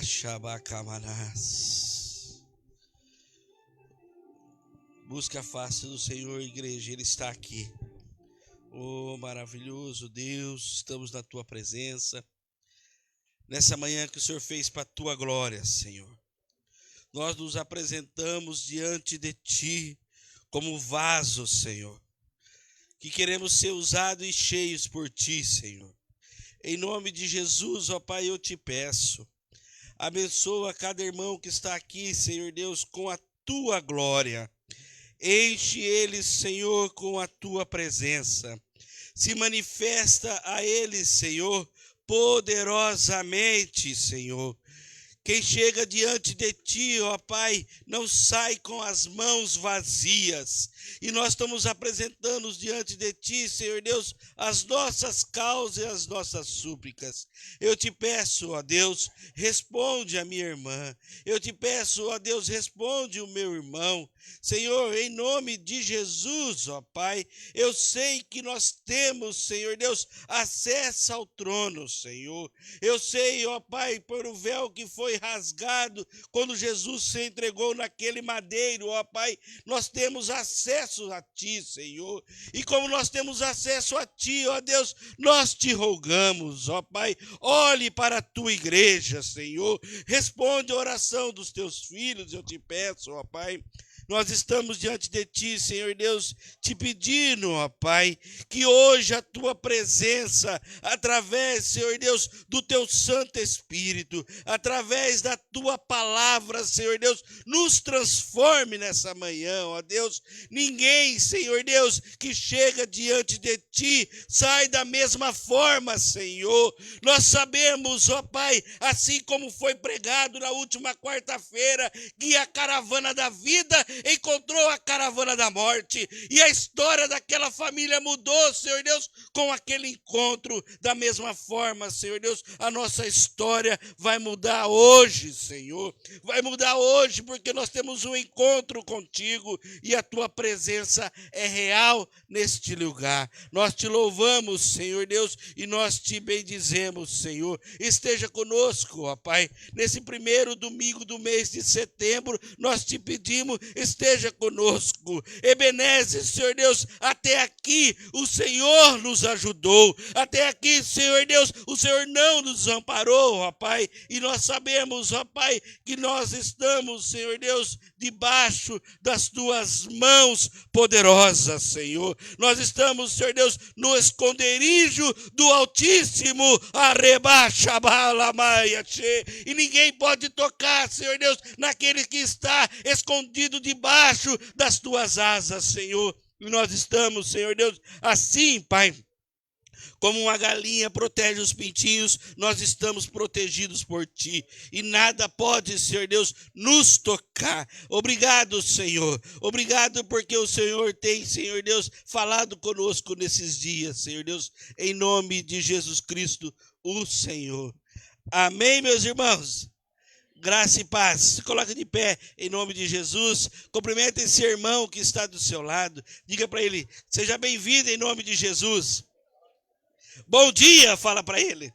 Lebaxabacamanás. Busca a face do Senhor, igreja, Ele está aqui. Oh, maravilhoso Deus, estamos na Tua presença. Nessa manhã que o Senhor fez para a Tua glória, Senhor. Nós nos apresentamos diante de Ti como vasos, Senhor, que queremos ser usados e cheios por Ti, Senhor. Em nome de Jesus, ó Pai, eu te peço, abençoa cada irmão que está aqui, Senhor Deus, com a Tua glória. Enche eles, Senhor, com a Tua presença. Se manifesta a eles, Senhor, poderosamente, Senhor. Quem chega diante de Ti, ó Pai, não sai com as mãos vazias. E nós estamos apresentando diante de Ti, Senhor Deus, as nossas causas e as nossas súplicas. Eu te peço, ó Deus, responde a minha irmã. Eu te peço, ó Deus, responde o meu irmão. Senhor, em nome de Jesus, ó Pai, eu sei que nós temos, Senhor Deus, acesso ao trono, Senhor. Eu sei, ó Pai, por o véu que foi rasgado quando Jesus se entregou naquele madeiro, ó Pai, nós temos acesso a Ti, Senhor. E como nós temos acesso a Ti, ó Deus, nós te rogamos, ó Pai, olhe para a Tua igreja, Senhor. Responde a oração dos Teus filhos, eu te peço, ó Pai. Nós estamos diante de Ti, Senhor Deus, te pedindo, ó Pai, que hoje a Tua presença, através, Senhor Deus, do Teu Santo Espírito, através da Tua palavra, Senhor Deus, nos transforme nessa manhã, ó Deus. Ninguém, Senhor Deus, que chega diante de Ti, sai da mesma forma, Senhor. Nós sabemos, ó Pai, assim como foi pregado na última quarta-feira, que a caravana da vida encontrou a caravana da morte, e a história daquela família mudou, Senhor Deus, com aquele encontro. Da mesma forma, Senhor Deus, a nossa história vai mudar hoje, Senhor, vai mudar hoje, porque nós temos um encontro contigo, e a Tua presença é real neste lugar. Nós te louvamos, Senhor Deus, e nós te bendizemos, Senhor. Esteja conosco, ó Pai, nesse primeiro domingo do mês de setembro, nós te pedimos, esteja conosco. Ebenezer, Senhor Deus, até aqui o Senhor nos ajudou. Até aqui, Senhor Deus, o Senhor não nos amparou, ó Pai. E nós sabemos, ó Pai, que nós estamos, Senhor Deus, debaixo das Tuas mãos poderosas, Senhor. Nós estamos, Senhor Deus, no esconderijo do Altíssimo. E ninguém pode tocar, Senhor Deus, naquele que está escondido debaixo das Tuas asas, Senhor. E nós estamos, Senhor Deus, assim, Pai, como uma galinha protege os pintinhos, nós estamos protegidos por Ti. E nada pode, Senhor Deus, nos tocar. Obrigado, Senhor. Obrigado porque o Senhor tem, Senhor Deus, falado conosco nesses dias, Senhor Deus, em nome de Jesus Cristo, o Senhor. Amém, meus irmãos? Graça e paz. Se coloca de pé em nome de Jesus. Cumprimente esse irmão que está do seu lado. Diga para ele, seja bem-vindo em nome de Jesus. Bom dia, fala para ele.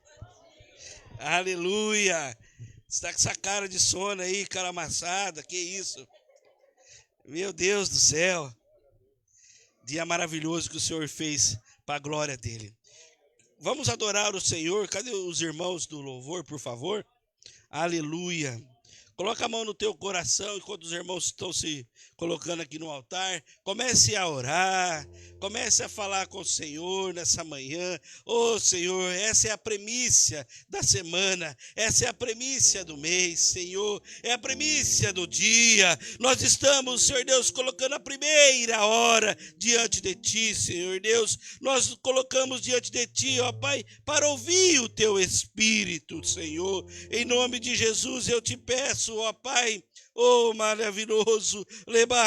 Aleluia. Você está com essa cara de sono aí, cara amassada. Que isso? Meu Deus do céu. Dia maravilhoso que o Senhor fez para a glória dele. Vamos adorar o Senhor. Cadê os irmãos do louvor, por favor? Aleluia. Coloca a mão no teu coração enquanto os irmãos estão se colocando aqui no altar. Comece a orar, comece a falar com o Senhor nessa manhã. Ô Senhor, essa é a premissa da semana, essa é a premissa do mês, Senhor, é a premissa do dia. Nós estamos, Senhor Deus, colocando a primeira hora diante de Ti, Senhor Deus. Nós colocamos diante de Ti, ó Pai, para ouvir o Teu Espírito, Senhor. Em nome de Jesus eu te peço, ó Pai, oh, maravilhoso,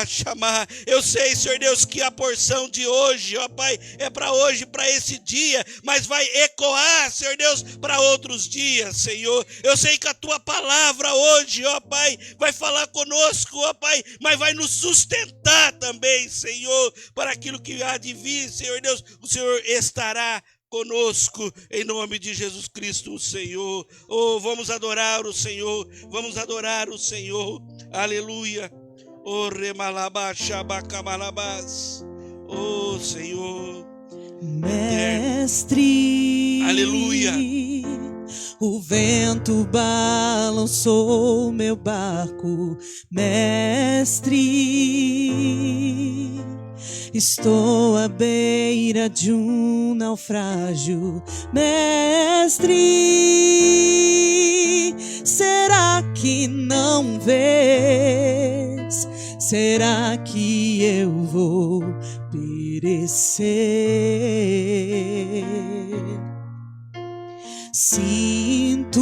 chamar. Eu sei, Senhor Deus, que a porção de hoje, ó Pai, é para hoje, para esse dia, mas vai ecoar, Senhor Deus, para outros dias, Senhor. Eu sei que a Tua palavra hoje, ó Pai, vai falar conosco, ó Pai, mas vai nos sustentar também, Senhor, para aquilo que há de vir, Senhor Deus, o Senhor estará conosco, em nome de Jesus Cristo, o Senhor. Oh, vamos adorar o Senhor, vamos adorar o Senhor, aleluia. Oh, remalabashabacabalabás, oh Senhor, Mestre, aleluia. O vento balançou meu barco, mestre. Estou à beira de um naufrágio, mestre. Será que não vês? Será que eu vou perecer? Sinto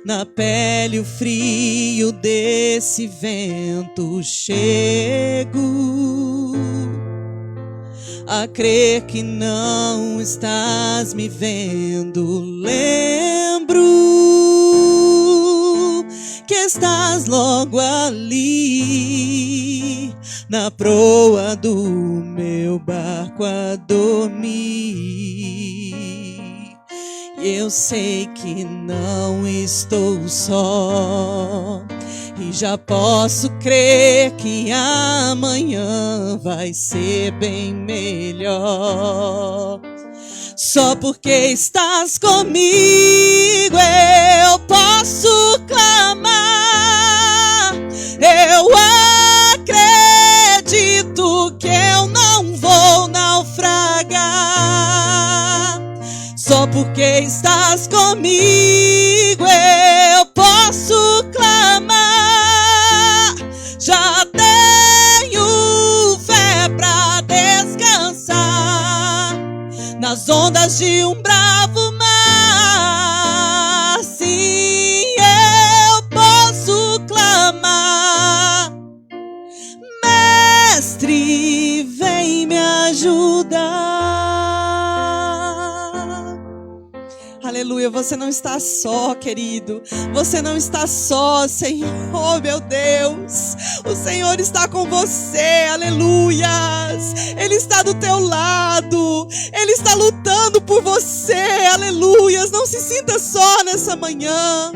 na pele o frio desse vento, chego a crer que não estás me vendo. Lembro que estás logo ali, na proa do meu barco a dormir. Eu sei que não estou só, e já posso crer que amanhã vai ser bem melhor. Só porque estás comigo eu posso clamar. Eu acredito que eu não vou naufragar. Só porque estás comigo eu posso clamar. Já tenho fé pra descansar nas ondas de um bravo mar. Sim, eu posso clamar. Mestre, vem me ajudar. Aleluia, você não está só, querido. Você não está só, Senhor. Oh, meu Deus, o Senhor está com você. Aleluias, Ele está do teu lado. Ele está lutando por você. Aleluias, não se sinta só nessa manhã.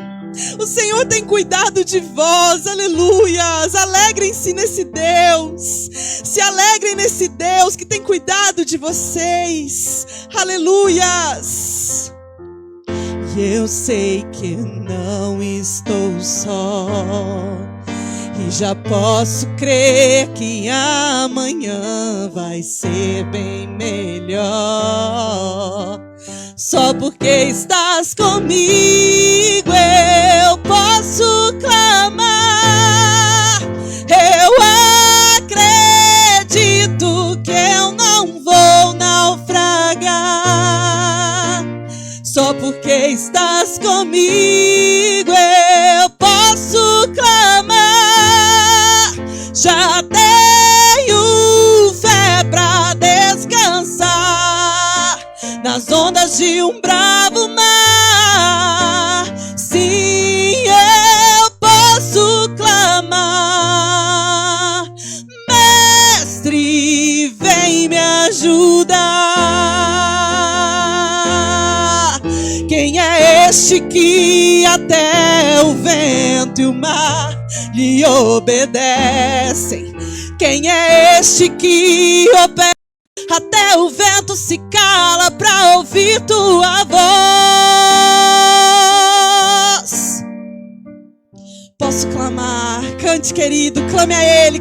O Senhor tem cuidado de vós, aleluias. Alegrem-se nesse Deus. Se alegrem nesse Deus que tem cuidado de vocês, aleluias. E eu sei que não estou só, e já posso crer que amanhã vai ser bem melhor. Só porque estás comigo eu posso clamar. Eu acredito que eu não vou naufragar. Só porque estás comigo eu posso clamar. Já tenho fé pra descansar nas ondas de um bravo mar. Sim, eu posso clamar. Mestre, vem me ajudar. Quem é este que até o vento e o mar lhe obedecem? Quem é este que obedece? Até o vento se cala pra ouvir tua voz. Posso clamar, cante, querido, clame a Ele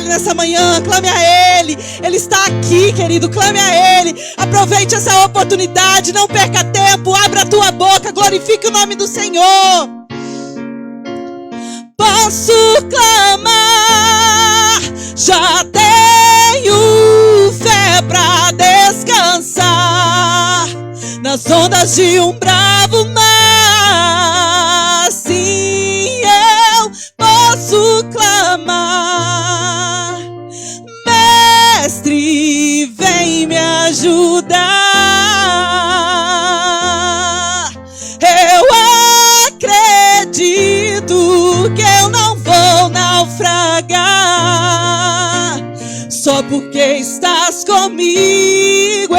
nessa manhã, clame a Ele. Ele está aqui, querido, clame a Ele. Aproveite essa oportunidade, não perca tempo, abra a tua boca, glorifique o nome do Senhor. Posso clamar, já tenho fé pra descansar nas ondas de um bravo mar. Sim, eu posso clamar. Mestre, vem me ajudar. Eu acredito que eu não vou naufragar. Só porque estás comigo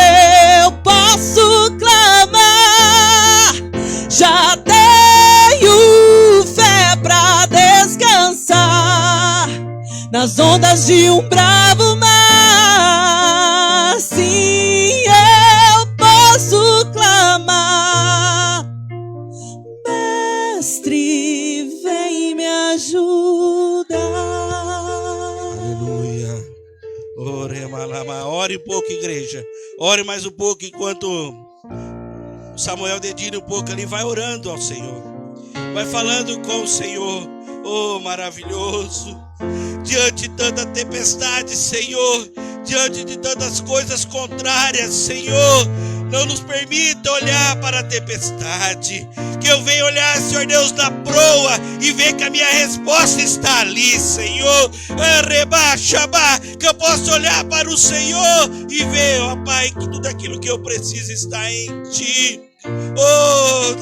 nas ondas de um bravo mar. Sim, eu posso clamar. Mestre, vem me ajudar. Aleluia. Ore um pouco, igreja. Ore mais um pouco enquanto o Samuel dedilha um pouco ali. Vai orando ao Senhor. Vai falando com o Senhor. Oh, maravilhoso. Diante de tanta tempestade, Senhor, diante de tantas coisas contrárias, Senhor, não nos permita olhar para a tempestade. Que eu venha olhar, Senhor Deus, na proa e ver que a minha resposta está ali, Senhor. Que eu possa olhar para o Senhor e ver, ó Pai, que tudo aquilo que eu preciso está em Ti. Oh,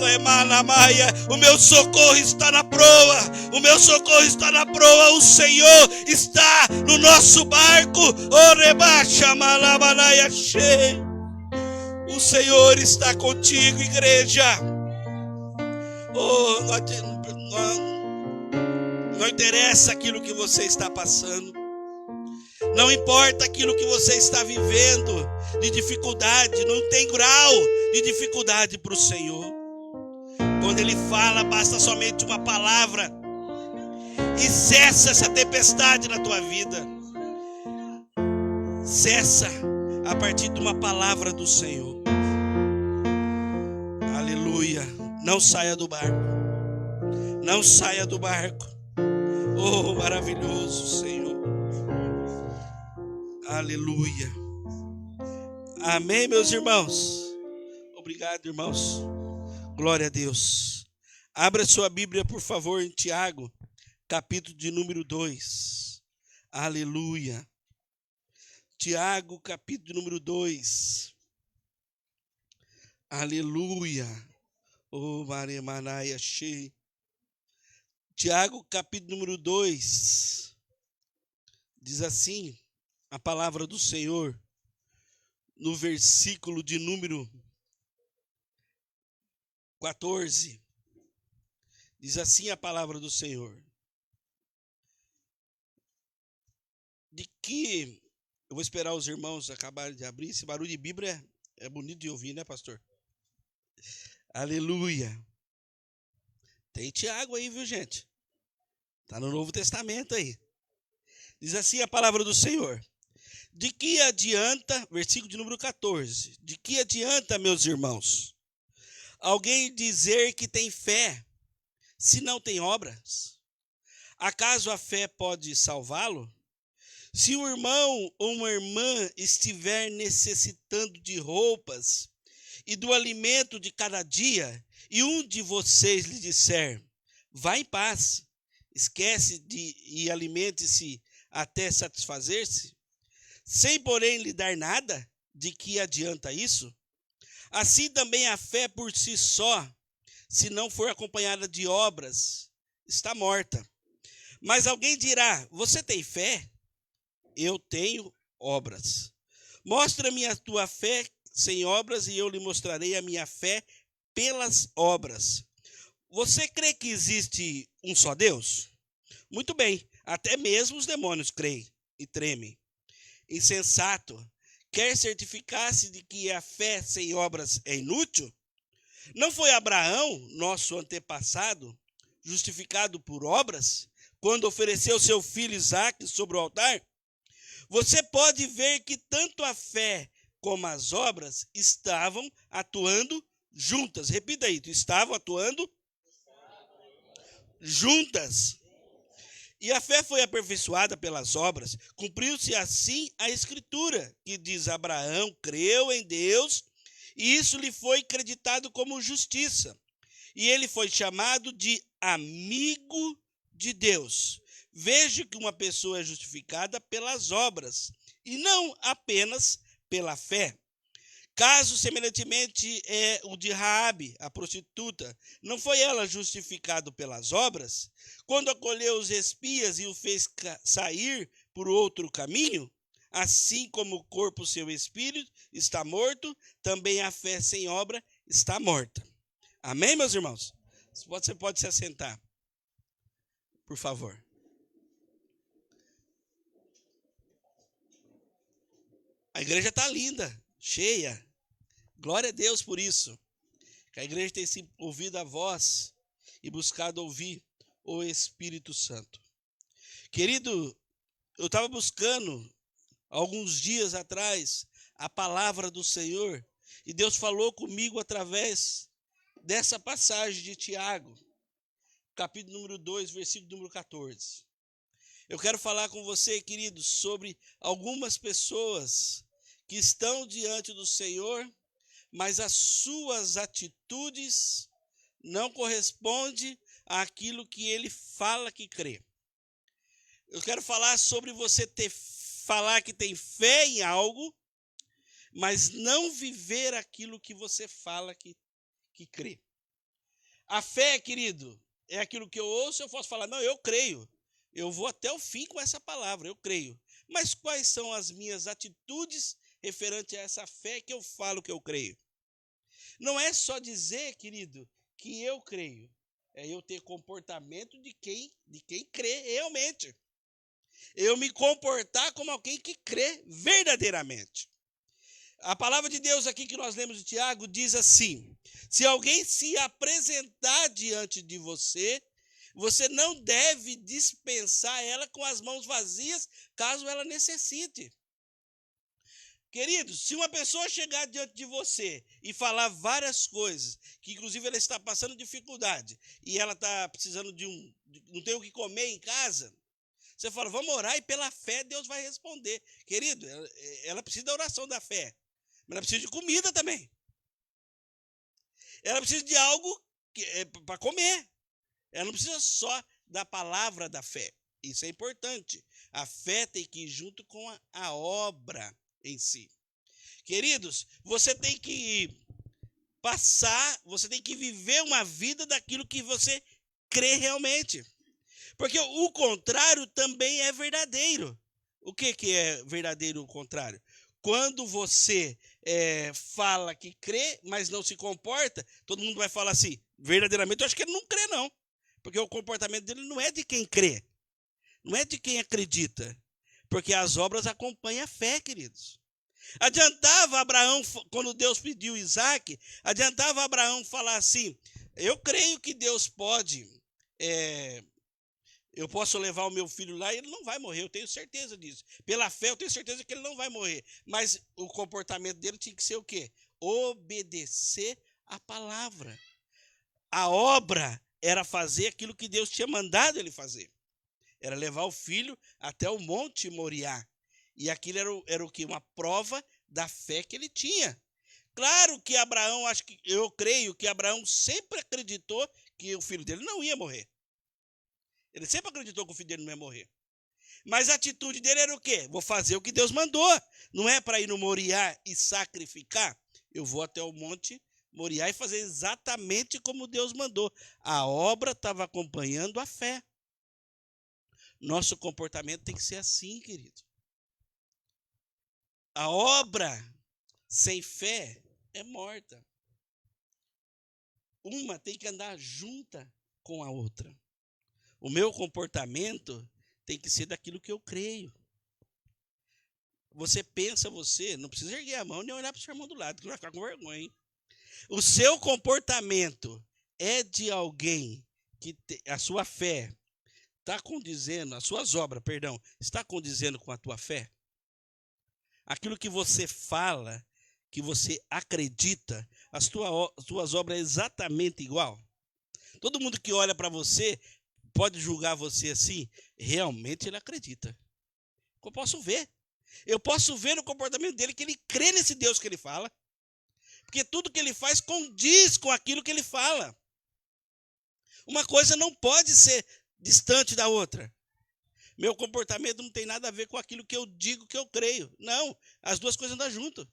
o meu socorro está na proa. O meu socorro está na proa. O Senhor está no nosso barco. O Senhor está contigo, igreja. Oh, não interessa aquilo que você está passando. Não importa aquilo que você está vivendo de dificuldade, não tem grau de dificuldade para o Senhor. Quando Ele fala, basta somente uma palavra e cessa essa tempestade na tua vida. Cessa a partir de uma palavra do Senhor. Aleluia. Não saia do barco. Não saia do barco. Oh, maravilhoso Senhor. Aleluia. Amém, meus irmãos. Obrigado, irmãos. Glória a Deus. Abra sua Bíblia, por favor, em Tiago, capítulo de número 2. Aleluia. Tiago, capítulo de número 2. Aleluia. Oh, Maria Manaia cheia. Tiago, capítulo número 2. Diz assim a palavra do Senhor, no versículo de número 14. Diz assim a palavra do Senhor. De que, eu vou esperar os irmãos acabarem de abrir, esse barulho de Bíblia é bonito de ouvir, né, pastor? Aleluia. Tem Tiago aí, viu, gente? Está no Novo Testamento aí. Diz assim a palavra do Senhor. De que adianta, versículo de número 14, de que adianta, meus irmãos, alguém dizer que tem fé, se não tem obras? Acaso a fé pode salvá-lo? Se um irmão ou uma irmã estiver necessitando de roupas e do alimento de cada dia, e um de vocês lhe disser, vá em paz, esquece e alimente-se até satisfazer-se, sem porém lhe dar nada, de que adianta isso? Assim também a fé por si só, se não for acompanhada de obras, está morta. Mas alguém dirá, você tem fé? Eu tenho obras. Mostra-me a tua fé sem obras e eu lhe mostrarei a minha fé pelas obras. Você crê que existe um só Deus? Muito bem, até mesmo os demônios creem e tremem. Insensato, quer certificar-se de que a fé sem obras é inútil? Não foi Abraão, nosso antepassado, justificado por obras, quando ofereceu seu filho Isaque sobre o altar? Você pode ver que tanto a fé como as obras estavam atuando juntas. Repita aí, estavam atuando juntas. E a fé foi aperfeiçoada pelas obras. Cumpriu-se assim a Escritura, que diz: Abraão creu em Deus, e isso lhe foi creditado como justiça. E ele foi chamado de amigo de Deus. Veja que uma pessoa é justificada pelas obras, e não apenas pela fé. Caso semelhantemente é o de Raabe, a prostituta. Não foi ela justificada pelas obras? Quando acolheu os espias e o fez sair por outro caminho? Assim como o corpo, seu espírito, está morto, também a fé sem obra está morta. Amém, meus irmãos? Você pode se assentar, por favor. A igreja está linda, cheia. Glória a Deus por isso. Que a igreja tem se ouvido a voz e buscado ouvir o Espírito Santo. Querido, eu estava buscando, alguns dias atrás, a palavra do Senhor, e Deus falou comigo através dessa passagem de Tiago, capítulo número 2, versículo número 14. Eu quero falar com você, querido, sobre algumas pessoas que estão diante do Senhor, mas as suas atitudes não correspondem àquilo que ele fala que crê. Eu quero falar sobre você falar que tem fé em algo, mas não viver aquilo que você fala que crê. A fé, querido, é aquilo que eu ouço, eu posso falar, não, eu creio. Eu vou até o fim com essa palavra, eu creio. Mas quais são as minhas atitudes referente a essa fé que eu falo que eu creio? Não é só dizer, querido, que eu creio. É eu ter comportamento de quem crê realmente. Eu me comportar como alguém que crê verdadeiramente. A palavra de Deus aqui que nós lemos de Tiago diz assim: se alguém se apresentar diante de você, você não deve dispensar ela com as mãos vazias, caso ela necessite. Queridos, se uma pessoa chegar diante de você e falar várias coisas, que inclusive ela está passando dificuldade, e ela está precisando não tem o que comer em casa, você fala, vamos orar e pela fé Deus vai responder. Querido, ela precisa da oração da fé, mas ela precisa de comida também. Ela precisa de algo para comer. Ela não precisa só da palavra da fé. Isso é importante. A fé tem que ir junto com a obra em si. Queridos, você tem que você tem que viver uma vida daquilo que você crê realmente. Porque o contrário também é verdadeiro. O que é verdadeiro o contrário? Quando você fala que crê, mas não se comporta, todo mundo vai falar assim, verdadeiramente eu acho que ele não crê não. Porque o comportamento dele não é de quem crê, não é de quem acredita. Porque as obras acompanham a fé, queridos. Adiantava Abraão, quando Deus pediu Isaac, adiantava Abraão falar assim, eu creio que Deus pode, eu posso levar o meu filho lá e ele não vai morrer, eu tenho certeza disso. Pela fé eu tenho certeza que ele não vai morrer. Mas o comportamento dele tinha que ser o quê? Obedecer a palavra. A obra era fazer aquilo que Deus tinha mandado ele fazer. Era levar o filho até o Monte Moriá. E aquilo era o quê? Uma prova da fé que ele tinha. Claro que Abraão, eu creio que Abraão sempre acreditou que o filho dele não ia morrer. Ele sempre acreditou que o filho dele não ia morrer. Mas a atitude dele era o quê? Vou fazer o que Deus mandou. Não é para ir no Moriá e sacrificar. Eu vou até o Monte Moriá e fazer exatamente como Deus mandou. A obra estava acompanhando a fé. Nosso comportamento tem que ser assim, querido. A obra sem fé é morta. Uma tem que andar junta com a outra. O meu comportamento tem que ser daquilo que eu creio. Você não precisa erguer a mão nem olhar para o seu irmão do lado, que vai ficar com vergonha, hein? O seu comportamento é de alguém que a sua fé está condizendo, as suas obras, está condizendo com a tua fé? Aquilo que você fala, que você acredita, as tuas obras é exatamente igual? Todo mundo que olha para você pode julgar você assim, realmente ele acredita. Eu posso ver. Eu posso ver no comportamento dele que ele crê nesse Deus que ele fala. Porque tudo que ele faz condiz com aquilo que ele fala. Uma coisa não pode ser distante da outra. Meu comportamento não tem nada a ver com aquilo que eu digo que eu creio. Não, as duas coisas andam juntas.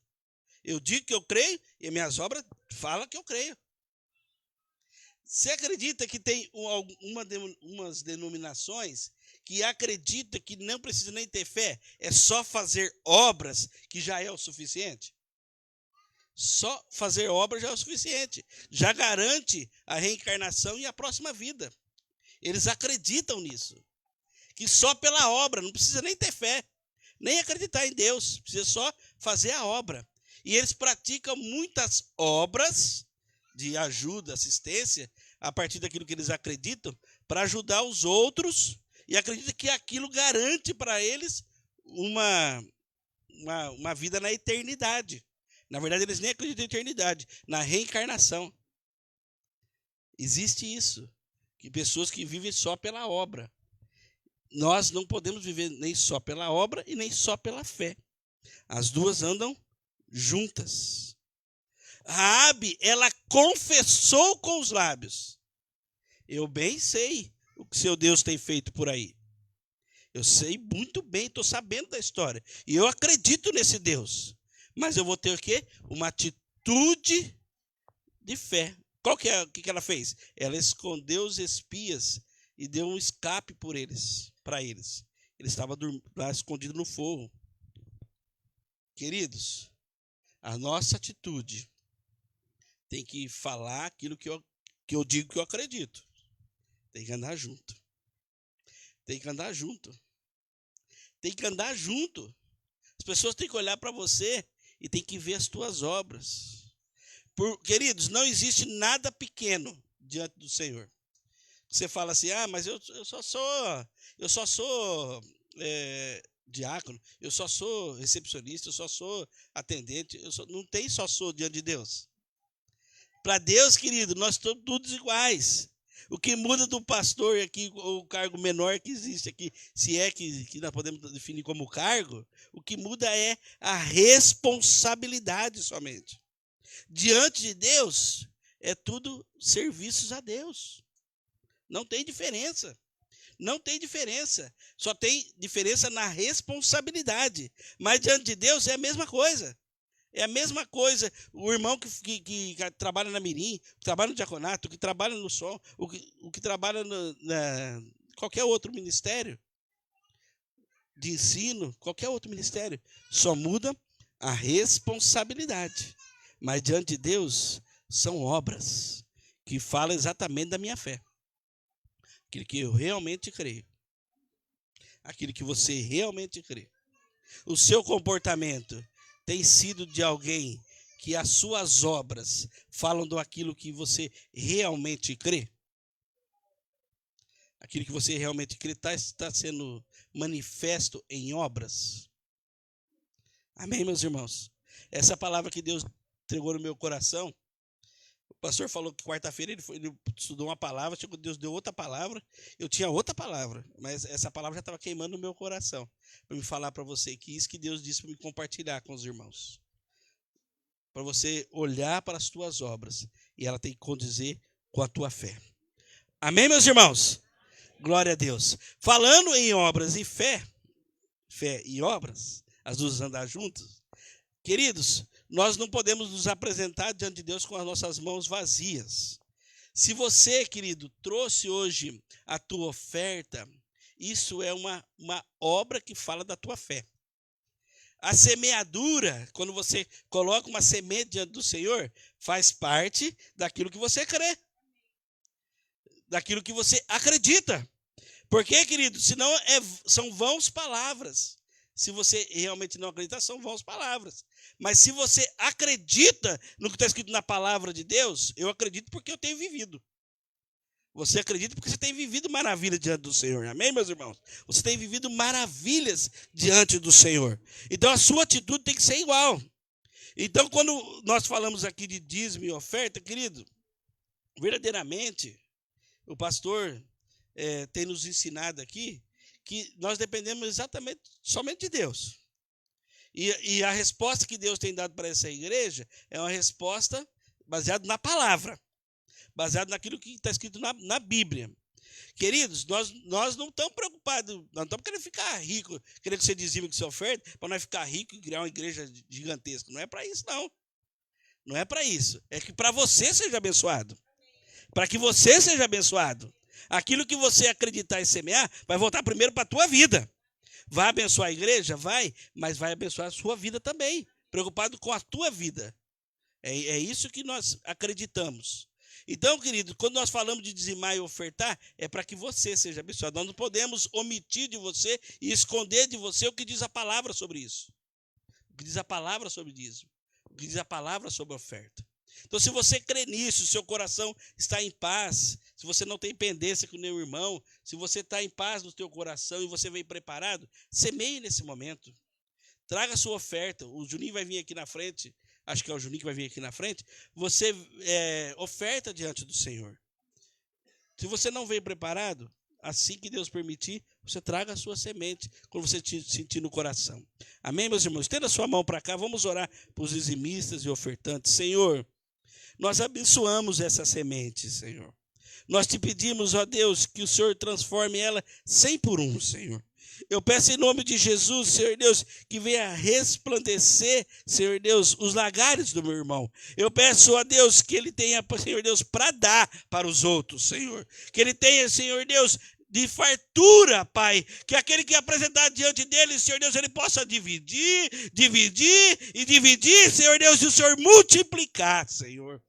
Eu digo que eu creio e as minhas obras falam que eu creio. Você acredita que tem umas denominações que acredita que não precisa nem ter fé? É só fazer obras que já é o suficiente? Só fazer obras já é o suficiente. Já garante a reencarnação e a próxima vida. Eles acreditam nisso. Que só pela obra, não precisa nem ter fé. nem acreditar em Deus, precisa só fazer a obra. E eles praticam muitas obras de ajuda, assistência, a partir daquilo que eles acreditam, para ajudar os outros, e acreditam que aquilo garante para eles uma vida na eternidade. Na verdade, eles nem acreditam em eternidade, na reencarnação. Existe isso, que pessoas que vivem só pela obra. Nós não podemos viver nem só pela obra e nem só pela fé. As duas andam juntas. Raabe, ela confessou com os lábios: eu bem sei o que seu Deus tem feito por aí. Eu sei muito bem, estou sabendo da história. E eu acredito nesse Deus. Mas eu vou ter o quê? Uma atitude de fé. O que ela fez? Ela escondeu os espias e deu um escape para eles. Ele estava lá escondido no forro. Queridos, a nossa atitude tem que falar aquilo que eu digo que eu acredito. Tem que andar junto. Tem que andar junto. Tem que andar junto. As pessoas têm que olhar para você e tem que ver as tuas obras. Queridos, não existe nada pequeno diante do Senhor. Você fala assim: mas eu só sou diácono, eu só sou recepcionista, eu só sou atendente, não tem só sou diante de Deus. Para Deus, querido, nós somos todos iguais. O que muda do pastor aqui, o cargo menor que existe aqui, se é que nós podemos definir como cargo, o que muda é a responsabilidade somente. Diante de Deus, é tudo serviços a Deus. Não tem diferença. Não tem diferença. Só tem diferença na responsabilidade. Mas diante de Deus é a mesma coisa. É a mesma coisa. O irmão que trabalha na Mirim, que trabalha no diaconato, que trabalha no som, o que trabalha qualquer outro ministério de ensino, qualquer outro ministério, só muda a responsabilidade. Mas diante de Deus são obras que falam exatamente da minha fé. Aquilo que eu realmente creio. Aquilo que você realmente crê. O seu comportamento tem sido de alguém que as suas obras falam daquilo que você realmente crê? Aquilo que você realmente crê está sendo manifesto em obras? Amém, meus irmãos? Essa palavra que Deus entregou no meu coração. O pastor falou que quarta-feira ele estudou uma palavra, chegou, Deus deu outra palavra. Eu tinha outra palavra, mas essa palavra já estava queimando no meu coração. Para me falar para você que isso que Deus disse para me compartilhar com os irmãos. Para você olhar para as tuas obras e ela tem que condizer com a tua fé. Amém, meus irmãos? Glória a Deus. Falando em obras e fé e obras, as duas andar juntas. Queridos, nós não podemos nos apresentar diante de Deus com as nossas mãos vazias. Se você, querido, trouxe hoje a tua oferta, isso é uma obra que fala da tua fé. A semeadura, quando você coloca uma semente diante do Senhor, faz parte daquilo que você crê. Daquilo que você acredita. Porque, querido, senão são vãs palavras. Se você realmente não acreditar, são vãs palavras. Mas se você acredita no que está escrito na palavra de Deus, eu acredito porque eu tenho vivido. Você acredita porque você tem vivido maravilhas diante do Senhor. Amém, meus irmãos? Você tem vivido maravilhas diante do Senhor. Então a sua atitude tem que ser igual. Então quando nós falamos aqui de dízimo e oferta, querido, verdadeiramente o pastor tem nos ensinado aqui que nós dependemos exatamente somente de Deus. E a resposta que Deus tem dado para essa igreja é uma resposta baseada na palavra, baseada naquilo que está escrito na Bíblia. Queridos, nós não estamos preocupados, nós não estamos querendo ficar ricos, querendo que você dizime que você oferta, para nós ficar rico e criar uma igreja gigantesca. Não é para isso, não. Não é para isso. É que para você seja abençoado. Para que você seja abençoado. Aquilo que você acreditar e semear vai voltar primeiro para a tua vida. Vai abençoar a igreja? Vai, mas vai abençoar a sua vida também. Preocupado com a tua vida. É isso que nós acreditamos. Então, querido, quando nós falamos de dizimar e ofertar, é para que você seja abençoado. Nós não podemos omitir de você e esconder de você o que diz a palavra sobre isso. O que diz a palavra sobre dízimo. O que diz a palavra sobre oferta. Então, se você crê nisso, seu coração está em paz, se você não tem pendência com nenhum irmão, se você está em paz no teu coração e você vem preparado, semeie nesse momento. Traga a sua oferta. O Juninho vai vir aqui na frente. Acho que é o Juninho que vai vir aqui na frente. Você oferta diante do Senhor. Se você não veio preparado, assim que Deus permitir, você traga a sua semente, quando você sentir no coração. Amém, meus irmãos? Estenda a sua mão para cá, vamos orar para os dizimistas e ofertantes. Senhor, nós abençoamos essa semente, Senhor. Nós te pedimos, ó Deus, que o Senhor transforme ela 100 por 1, Senhor. Eu peço em nome de Jesus, Senhor Deus, que venha resplandecer, Senhor Deus, os lagares do meu irmão. Eu peço a Deus que ele tenha, Senhor Deus, para dar para os outros, Senhor. Que ele tenha, Senhor Deus, de fartura, Pai. Que aquele que apresentar diante dele, Senhor Deus, ele possa dividir, Senhor Deus, e o Senhor multiplicar, Senhor.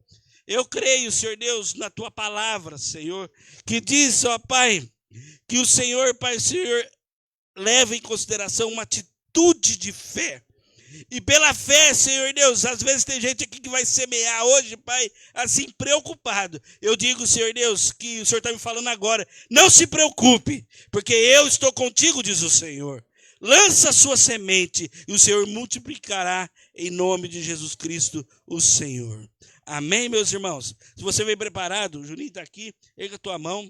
Eu creio, Senhor Deus, na tua palavra, Senhor, que diz, ó Pai, que o Senhor, Pai, Senhor, leva em consideração uma atitude de fé. E pela fé, Senhor Deus, às vezes tem gente aqui que vai semear hoje, Pai, assim, preocupado. Eu digo, Senhor Deus, que o Senhor está me falando agora, não se preocupe, porque eu estou contigo, diz o Senhor. Lança a sua semente e o Senhor multiplicará em nome de Jesus Cristo, o Senhor. Amém, meus irmãos? Se você vem preparado, o Juninho está aqui, erga a tua mão.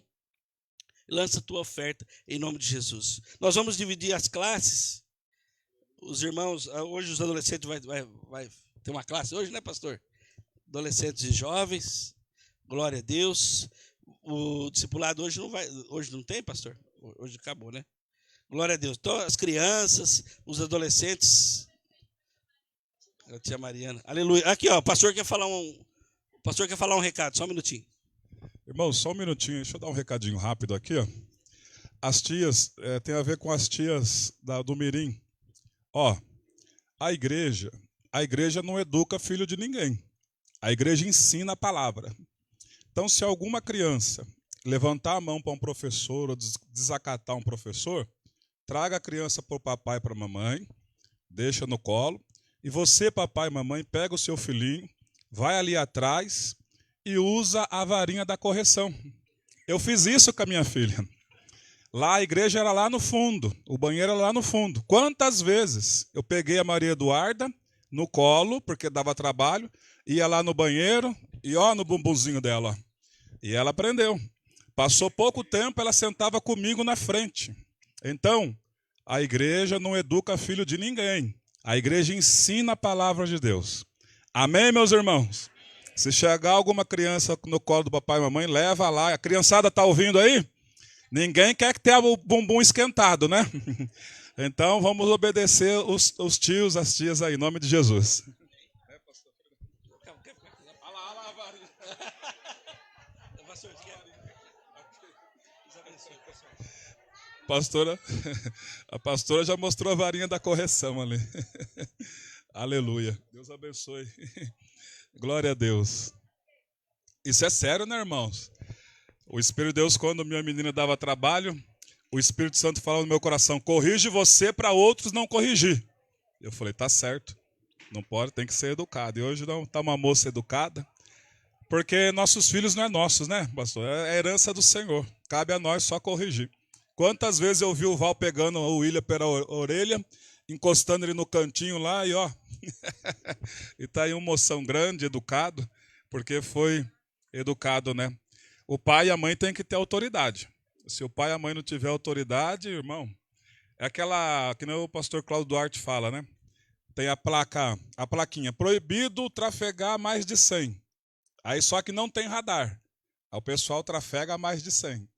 Lança a tua oferta em nome de Jesus. Nós vamos dividir as classes. Os irmãos, hoje os adolescentes vai ter uma classe hoje, né, pastor? Adolescentes e jovens. Glória a Deus. O discipulado hoje não vai, hoje não tem, pastor? Hoje acabou, né? Glória a Deus. Então, as crianças, os adolescentes. A tia Mariana. Aleluia. Aqui, ó, o pastor quer falar um recado, só um minutinho. Irmão, só um minutinho, deixa eu dar um recadinho rápido aqui, ó. As tias, tem a ver com as tias do Mirim. Ó, a igreja não educa filho de ninguém. A igreja ensina a palavra. Então, se alguma criança levantar a mão para um professor ou desacatar um professor, traga a criança para o papai e para a mamãe, deixa no colo, e você, papai e mamãe, pega o seu filhinho, vai ali atrás e usa a varinha da correção. Eu fiz isso com a minha filha. Lá a igreja era lá no fundo, o banheiro era lá no fundo. Quantas vezes eu peguei a Maria Eduarda no colo, porque dava trabalho, ia lá no banheiro e ó no bumbumzinho dela. E ela aprendeu. Passou pouco tempo, ela sentava comigo na frente. Então, a igreja não educa filho de ninguém. A igreja ensina a palavra de Deus. Amém, meus irmãos? Se chegar alguma criança no colo do papai e mamãe, leva lá. A criançada está ouvindo aí? Ninguém quer que tenha o bumbum esquentado, né? Então, vamos obedecer os tios, as tias aí, em nome de Jesus. A pastora já mostrou a varinha da correção ali. Aleluia. Deus abençoe. Glória a Deus. Isso é sério, né, irmãos? O Espírito de Deus, quando minha menina dava trabalho, o Espírito Santo falava no meu coração, corrige você para outros não corrigir. Eu falei, tá certo. Não pode, tem que ser educado. E hoje não está uma moça educada, porque nossos filhos não é nossos, né, pastor? É a herança do Senhor. Cabe a nós só corrigir. Quantas vezes eu vi o Val pegando o William pela orelha, encostando ele no cantinho lá e ó. E tá aí um moção grande, educado, porque foi educado, né? O pai e a mãe têm que ter autoridade. Se o pai e a mãe não tiver autoridade, irmão, é aquela que nem o pastor Cláudio Duarte fala, né? Tem a plaquinha, proibido trafegar mais de 100. Aí só que não tem radar. Aí o pessoal trafega mais de 100.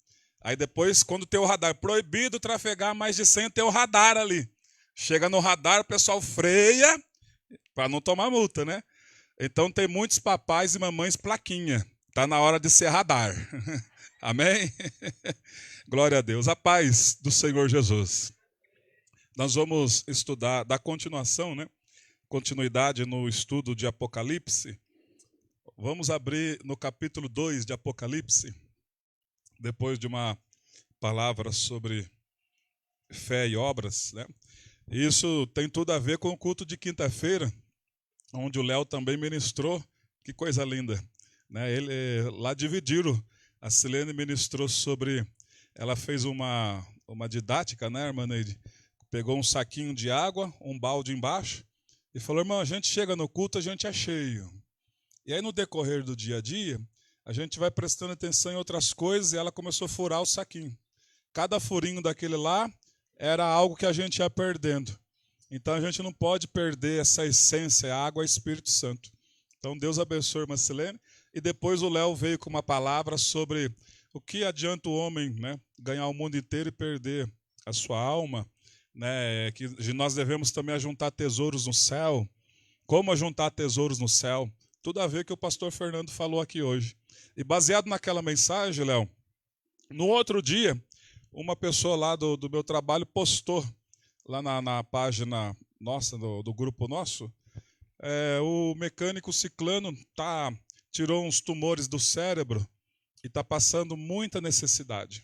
Aí depois, quando tem o radar, proibido trafegar mais de 100, tem o radar ali. Chega no radar, o pessoal freia para não tomar multa, né? Então tem muitos papais e mamães plaquinha. Está na hora de ser radar. Amém? Glória a Deus. A paz do Senhor Jesus. Nós vamos estudar, dar continuação, né? Continuidade no estudo de Apocalipse. Vamos abrir no capítulo 2 de Apocalipse, depois de uma palavra sobre fé e obras, né? Isso tem tudo a ver com o culto de quinta-feira, onde o Léo também ministrou. Que coisa linda, né? Lá dividiram. A Silene ministrou sobre... Ela fez uma didática, né, irmã Neide? Pegou um saquinho de água, um balde embaixo, e falou: irmão, a gente chega no culto, a gente é cheio. E aí, no decorrer do dia a dia, a gente vai prestando atenção em outras coisas, e ela começou a furar o saquinho. Cada furinho daquele lá era algo que a gente ia perdendo. Então, a gente não pode perder essa essência, a água é Espírito Santo. Então, Deus abençoe a irmã Silene. E depois o Léo veio com uma palavra sobre o que adianta o homem, né, ganhar o mundo inteiro e perder a sua alma, né, que nós devemos também ajuntar tesouros no céu. Como ajuntar tesouros no céu? Tudo a ver com o que o pastor Fernando falou aqui hoje. E baseado naquela mensagem, Léo, no outro dia, uma pessoa lá do meu trabalho postou lá na página nossa, do grupo nosso, o mecânico ciclano tirou uns tumores do cérebro e está passando muita necessidade.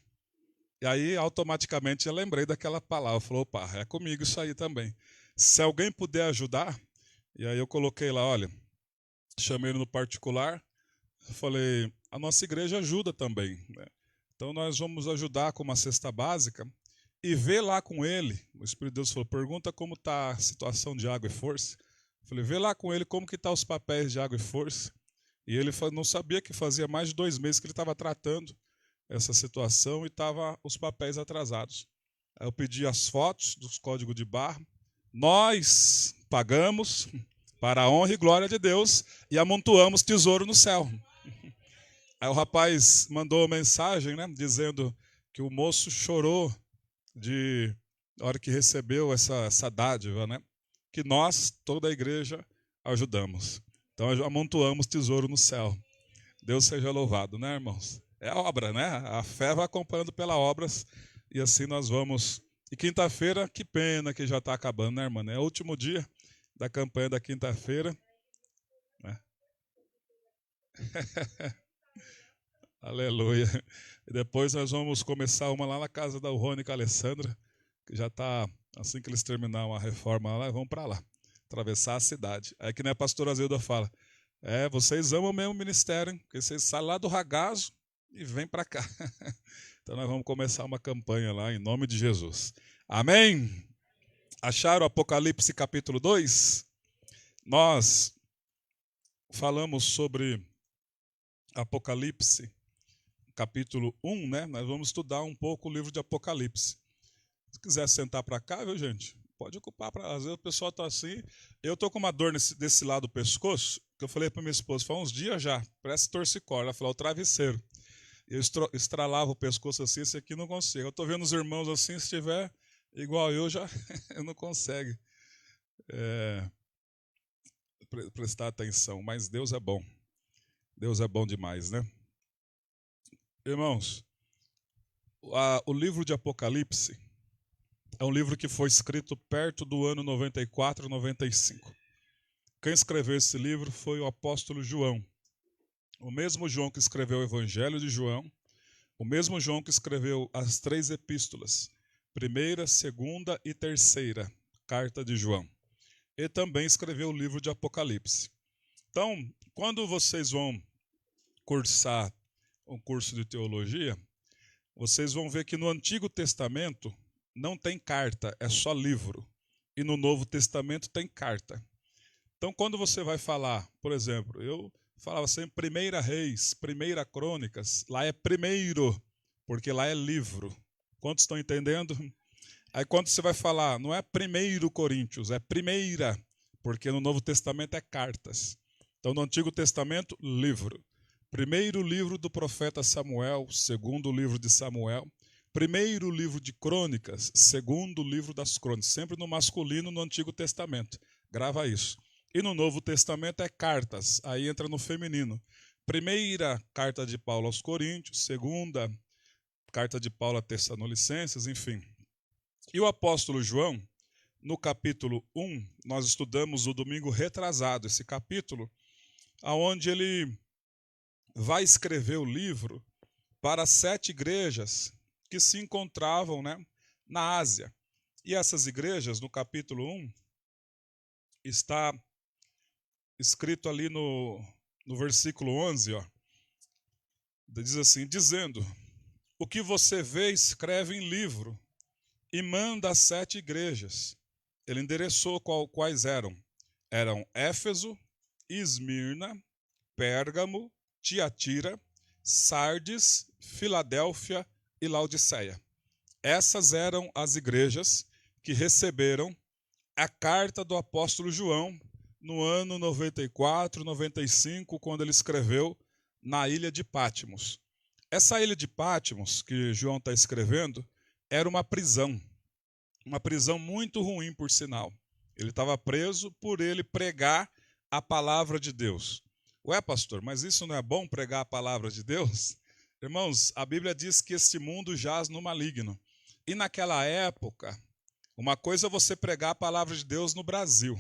E aí, automaticamente, eu lembrei daquela palavra. Falou: opa, é comigo isso aí também. Se alguém puder ajudar, e aí eu coloquei lá, olha, chamei ele no particular, falei, a nossa igreja ajuda também, né? Então nós vamos ajudar com uma cesta básica e ver lá com ele. O Espírito de Deus falou: pergunta como está a situação de Água e Força. Falei: vê lá com ele como que está os papéis de Água e Força. E ele não sabia que fazia mais de 2 meses que ele estava tratando essa situação e estava os papéis atrasados. Aí eu pedi as fotos dos códigos de barra. Nós pagamos para a honra e glória de Deus e amontoamos tesouro no céu. Aí o rapaz mandou uma mensagem, né, dizendo que o moço chorou na hora que recebeu essa dádiva, né, que nós, toda a igreja, ajudamos. Então amontoamos tesouro no céu. Deus seja louvado, né, irmãos? É a obra, né? A fé vai acompanhando pelas obras e assim nós vamos. E quinta-feira, que pena que já está acabando, né, irmã? É o último dia da campanha da quinta-feira, né? Aleluia. E depois nós vamos começar uma lá na casa da Rony e a Alessandra, que já está, assim que eles terminarem a reforma lá, vão para lá, atravessar a cidade. Aí que nem a pastora Zilda fala: vocês amam o mesmo ministério, hein? Porque vocês saem lá do Ragazo e vêm para cá. Então nós vamos começar uma campanha lá, em nome de Jesus. Amém? Acharam Apocalipse capítulo 2? Nós falamos sobre Apocalipse capítulo 1, né? Nós vamos estudar um pouco o livro de Apocalipse. Se quiser sentar para cá, viu, gente? Pode ocupar. Às vezes o pessoal está assim. Eu estou com uma dor desse lado do pescoço, que eu falei para minha esposa, faz uns dias já, parece torcicolo. Ela falou: o travesseiro. Eu estralava o pescoço assim, esse aqui não consigo. Eu estou vendo os irmãos assim, se tiver igual eu, já eu não consegue prestar atenção. Mas Deus é bom. Deus é bom demais, né? Irmãos, o livro de Apocalipse é um livro que foi escrito perto do ano 94, 95. Quem escreveu esse livro foi o apóstolo João. O mesmo João que escreveu o Evangelho de João, o mesmo João que escreveu as 3 epístolas, 1ª, 2ª e 3ª carta de João. E também escreveu o livro de Apocalipse. Então, quando vocês vão cursar um curso de teologia, vocês vão ver que no Antigo Testamento não tem carta, é só livro. E no Novo Testamento tem carta. Então, quando você vai falar, por exemplo, eu falava sempre 1 Reis, 1 Crônicas, lá é primeiro, porque lá é livro. Quantos estão entendendo? Aí quando você vai falar, não é 1 Coríntios, é primeira, porque no Novo Testamento é cartas. Então, no Antigo Testamento, livro. Primeiro livro do profeta Samuel, segundo livro de Samuel. Primeiro livro de Crônicas, segundo livro das Crônicas. Sempre no masculino no Antigo Testamento. Grava isso. E no Novo Testamento é cartas, aí entra no feminino. 1ª carta de Paulo aos Coríntios, 2ª carta de Paulo a Tessalonicenses, enfim. E o apóstolo João, no capítulo 1, nós estudamos o domingo retrasado, esse capítulo, onde ele vai escrever o livro para 7 igrejas que se encontravam, né, na Ásia. E essas igrejas, no capítulo 1, está escrito ali no versículo 11, ó, diz assim, dizendo, o que você vê, escreve em livro e manda às 7 igrejas. Ele endereçou quais eram. Eram Éfeso, Esmirna, Pérgamo, Tiatira, Sardes, Filadélfia e Laodiceia. Essas eram as igrejas que receberam a carta do apóstolo João no ano 94, 95, quando ele escreveu na ilha de Patmos. Essa ilha de Patmos, que João está escrevendo, era uma prisão muito ruim, por sinal. Ele estava preso por ele pregar a palavra de Deus. Ué, pastor, mas isso não é bom, pregar a palavra de Deus? Irmãos, a Bíblia diz que este mundo jaz no maligno. E naquela época, uma coisa é você pregar a palavra de Deus no Brasil.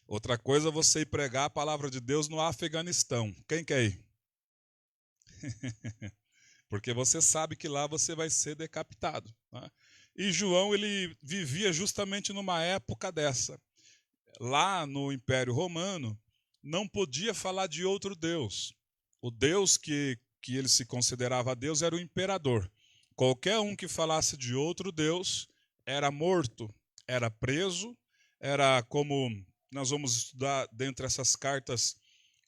Outra coisa é você ir pregar a palavra de Deus no Afeganistão. Quem quer ir? Porque você sabe que lá você vai ser decapitado. Né? E João, ele vivia justamente numa época dessa. Lá no Império Romano, não podia falar de outro Deus. O Deus que ele se considerava Deus era o imperador. Qualquer um que falasse de outro Deus era morto, era preso, era como nós vamos estudar dentre essas cartas,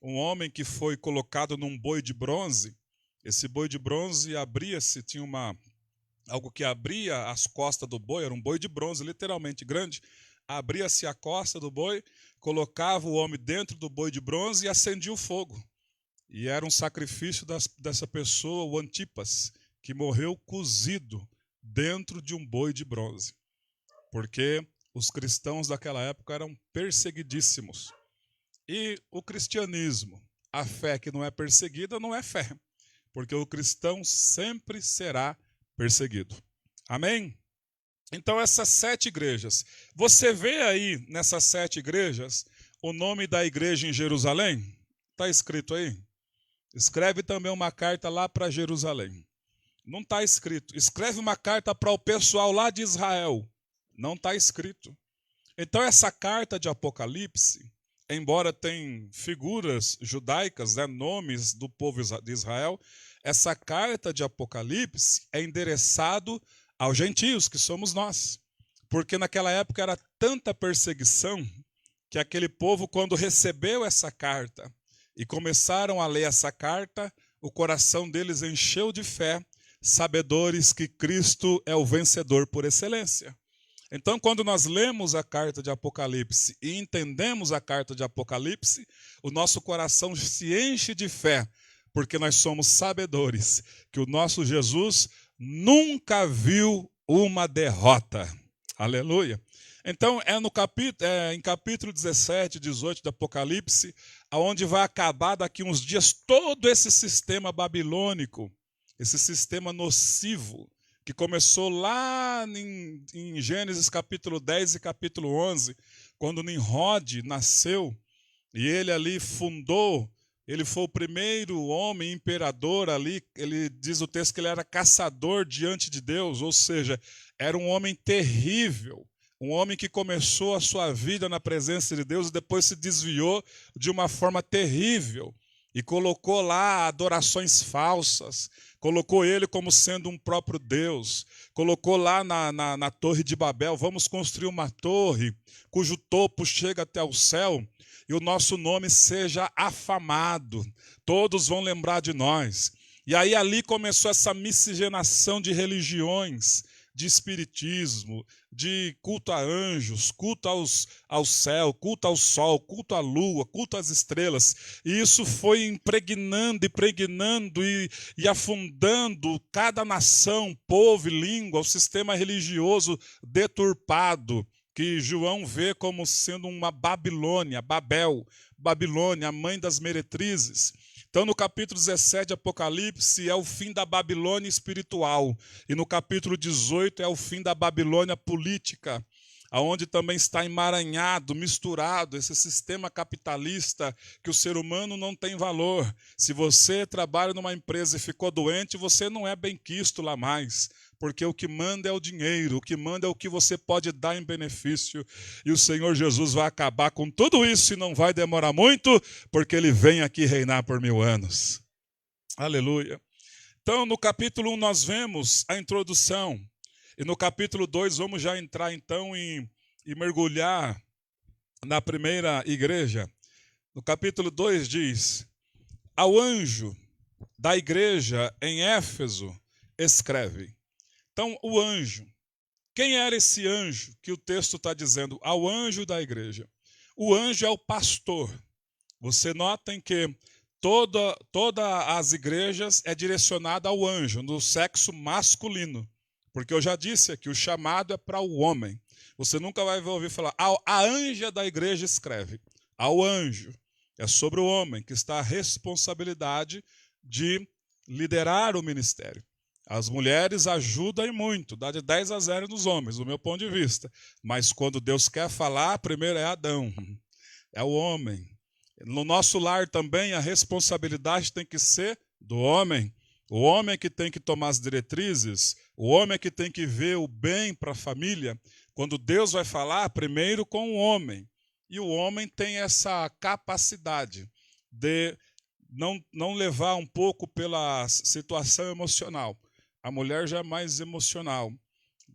um homem que foi colocado num boi de bronze. Esse boi de bronze abria-se, tinha algo que abria as costas do boi, era um boi de bronze, literalmente grande. Abria-se a costa do boi, colocava o homem dentro do boi de bronze e acendia o fogo. E era um sacrifício dessa pessoa, o Antipas, que morreu cozido dentro de um boi de bronze. Porque os cristãos daquela época eram perseguidíssimos. E o cristianismo, a fé que não é perseguida, não é fé. Porque o cristão sempre será perseguido. Amém? Então, essas 7 igrejas. Você vê aí, nessas 7 igrejas, o nome da igreja em Jerusalém? Está escrito aí? Escreve também uma carta lá para Jerusalém. Não está escrito. Escreve uma carta para o pessoal lá de Israel. Não está escrito. Então, essa carta de Apocalipse, embora tenha figuras judaicas, né, nomes do povo de Israel, essa carta de Apocalipse é endereçado aos gentios, que somos nós. Porque naquela época era tanta perseguição que aquele povo, quando recebeu essa carta e começaram a ler essa carta, o coração deles encheu de fé, sabedores que Cristo é o vencedor por excelência. Então, quando nós lemos a carta de Apocalipse e entendemos a carta de Apocalipse, o nosso coração se enche de fé, porque nós somos sabedores que o nosso Jesus nunca viu uma derrota. Aleluia. Então, em capítulo 17, 18 do Apocalipse, onde vai acabar daqui uns dias todo esse sistema babilônico, esse sistema nocivo, que começou lá em Gênesis capítulo 10 e capítulo 11, quando Nimrod nasceu, e ele ali fundou, ele foi o primeiro homem imperador ali, ele diz o texto que ele era caçador diante de Deus, ou seja, era um homem terrível, um homem que começou a sua vida na presença de Deus e depois se desviou de uma forma terrível e colocou lá adorações falsas, colocou ele como sendo um próprio Deus, colocou lá na Torre de Babel, vamos construir uma torre cujo topo chega até o céu e o nosso nome seja afamado, todos vão lembrar de nós. E aí ali começou essa miscigenação de religiões, de espiritismo, de culto a anjos, culto ao céu, culto ao sol, culto à lua, culto às estrelas. E isso foi impregnando e afundando cada nação, povo e língua, o sistema religioso deturpado, que João vê como sendo uma Babilônia, Babilônia, a mãe das meretrizes. Então, no capítulo 17 de Apocalipse é o fim da Babilônia espiritual. E no capítulo 18 é o fim da Babilônia política. aonde também está emaranhado, misturado esse sistema capitalista que o ser humano não tem valor. Se você trabalha numa empresa e ficou doente, você não é benquisto lá mais, porque o que manda é o dinheiro, o que manda é o que você pode dar em benefício. E o Senhor Jesus vai acabar com tudo isso e não vai demorar muito, porque Ele vem aqui reinar por 1000 anos. Aleluia. Então, no capítulo 1 nós vemos a introdução. E no capítulo 2 vamos já entrar então e mergulhar na primeira igreja. No capítulo 2 diz: ao anjo da igreja em Éfeso escreve. Então, o anjo. Quem era esse anjo que o texto está dizendo? Ao anjo da igreja. O anjo é o pastor. Você notem que todas as igrejas é direcionada ao anjo, no sexo masculino. Porque eu já disse aqui, o chamado é para o homem. Você nunca vai ouvir falar, a anja da igreja escreve. Ao anjo. É sobre o homem, que está a responsabilidade de liderar o ministério. As mulheres ajudam e muito, dá de 10-0 nos homens, do meu ponto de vista. Mas quando Deus quer falar, primeiro é Adão, é o homem. No nosso lar também a responsabilidade tem que ser do homem. O homem é que tem que tomar as diretrizes, o homem é que tem que ver o bem para a família. Quando Deus vai falar, primeiro com o homem. E o homem tem essa capacidade de não levar um pouco pela situação emocional. A mulher já é mais emocional.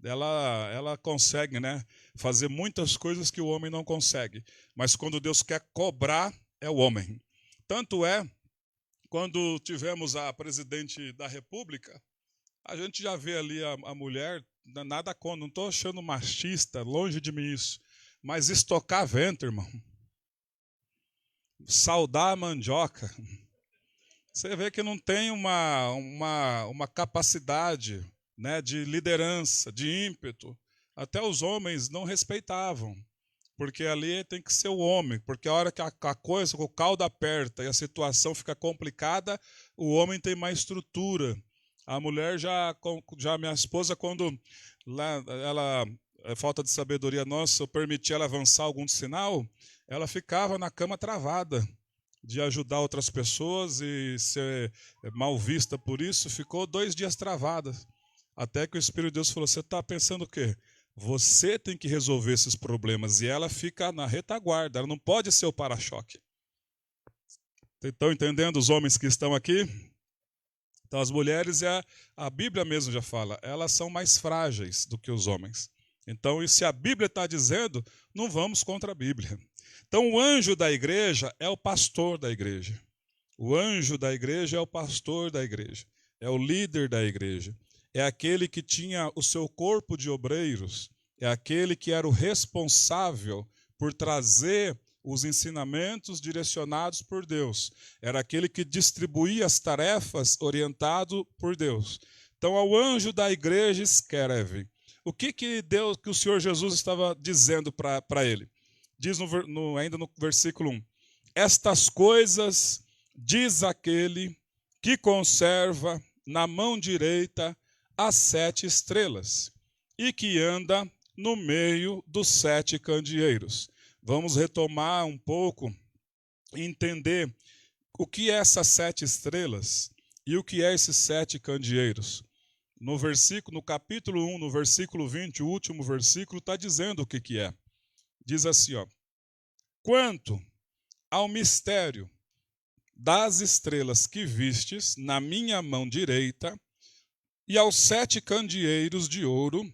Ela consegue, né, fazer muitas coisas que o homem não consegue. Mas quando Deus quer cobrar, é o homem. Tanto é, quando tivemos a presidente da República, a gente já vê ali a mulher, nada contra, não estou achando machista, longe de mim isso, mas estocar vento, irmão. Saudar a mandioca. Você vê que não tem uma capacidade, né, de liderança, de ímpeto. Até os homens não respeitavam, porque ali tem que ser o homem, porque a hora que a coisa, o caldo aperta e a situação fica complicada, o homem tem mais estrutura. A mulher minha esposa, quando ela, falta de sabedoria nossa, eu permiti ela avançar algum sinal, ela ficava na cama travada, de ajudar outras pessoas e ser mal vista por isso, ficou 2 dias travada. Até que o Espírito de Deus falou, você está pensando o quê? Você tem que resolver esses problemas. E ela fica na retaguarda, ela não pode ser o para-choque. Estão entendendo os homens que estão aqui? Então as mulheres, a Bíblia mesmo já fala, elas são mais frágeis do que os homens. Então, e se a Bíblia está dizendo, não vamos contra a Bíblia. Então, o anjo da igreja é o pastor da igreja. O anjo da igreja é o pastor da igreja. É o líder da igreja. É aquele que tinha o seu corpo de obreiros. É aquele que era o responsável por trazer os ensinamentos direcionados por Deus. Era aquele que distribuía as tarefas orientado por Deus. Então, ao anjo da igreja escreve. O que o Senhor Jesus estava dizendo para ele? Diz ainda no versículo 1. Estas coisas diz aquele que conserva na mão direita as 7 estrelas e que anda no meio dos 7 candeeiros. Vamos retomar um pouco e entender o que é essas 7 estrelas e o que é esses 7 candeeiros. No capítulo 1, no versículo 20, o último versículo, está dizendo o que é. Diz assim, ó, quanto ao mistério das estrelas que vistes na minha mão direita e aos 7 candeeiros de ouro,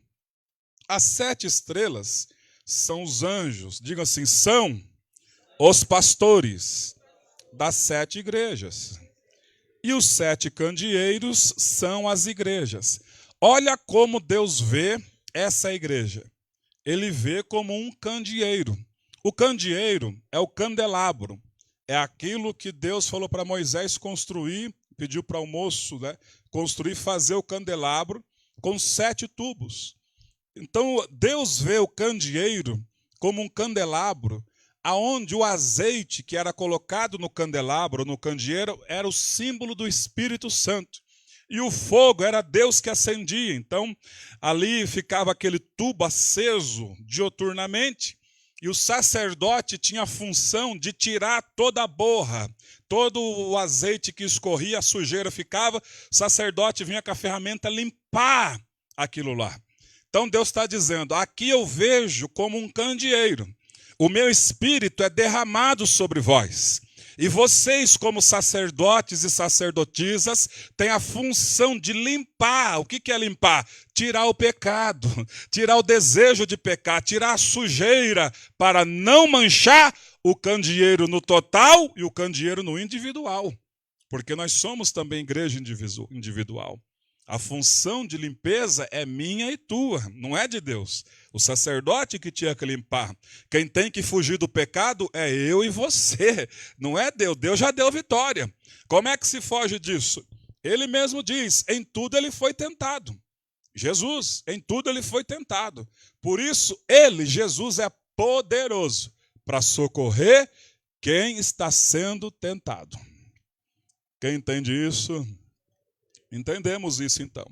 as 7 estrelas são os anjos, diga assim, são os pastores das 7 igrejas. E os 7 candeeiros são as igrejas. Olha como Deus vê essa igreja. Ele vê como um candeeiro. O candeeiro é o candelabro. É aquilo que Deus falou para Moisés construir, pediu para o moço, né, construir, fazer o candelabro com 7 tubos. Então, Deus vê o candeeiro como um candelabro, aonde o azeite que era colocado no candelabro, no candeeiro, era o símbolo do Espírito Santo. E o fogo era Deus que acendia. Então, ali ficava aquele tubo aceso dioturnamente, e o sacerdote tinha a função de tirar toda a borra, todo o azeite que escorria, a sujeira ficava, o sacerdote vinha com a ferramenta limpar aquilo lá. Então Deus está dizendo, aqui eu vejo como um candeeiro, o meu espírito é derramado sobre vós. E vocês, como sacerdotes e sacerdotisas, têm a função de limpar. O que é limpar? Tirar o pecado, tirar o desejo de pecar, tirar a sujeira para não manchar o candeeiro no total e o candeeiro no individual. Porque nós somos também igreja individual. A função de limpeza é minha e tua, não é de Deus. O sacerdote que tinha que limpar. Quem tem que fugir do pecado é eu e você, não é Deus. Deus já deu vitória. Como é que se foge disso? Ele mesmo diz, em tudo ele foi tentado. Jesus, em tudo ele foi tentado. Por isso, ele, Jesus, é poderoso para socorrer quem está sendo tentado. Quem entende isso? Entendemos isso então.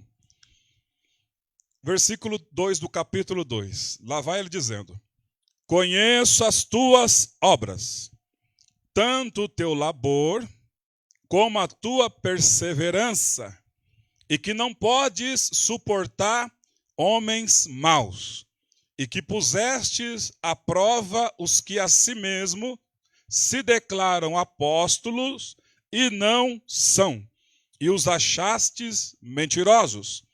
Versículo 2 do capítulo 2. Lá vai ele dizendo: conheço as tuas obras, tanto o teu labor como a tua perseverança, e que não podes suportar homens maus, e que pusestes à prova os que a si mesmo se declaram apóstolos e não são, e os achastes mentirosos.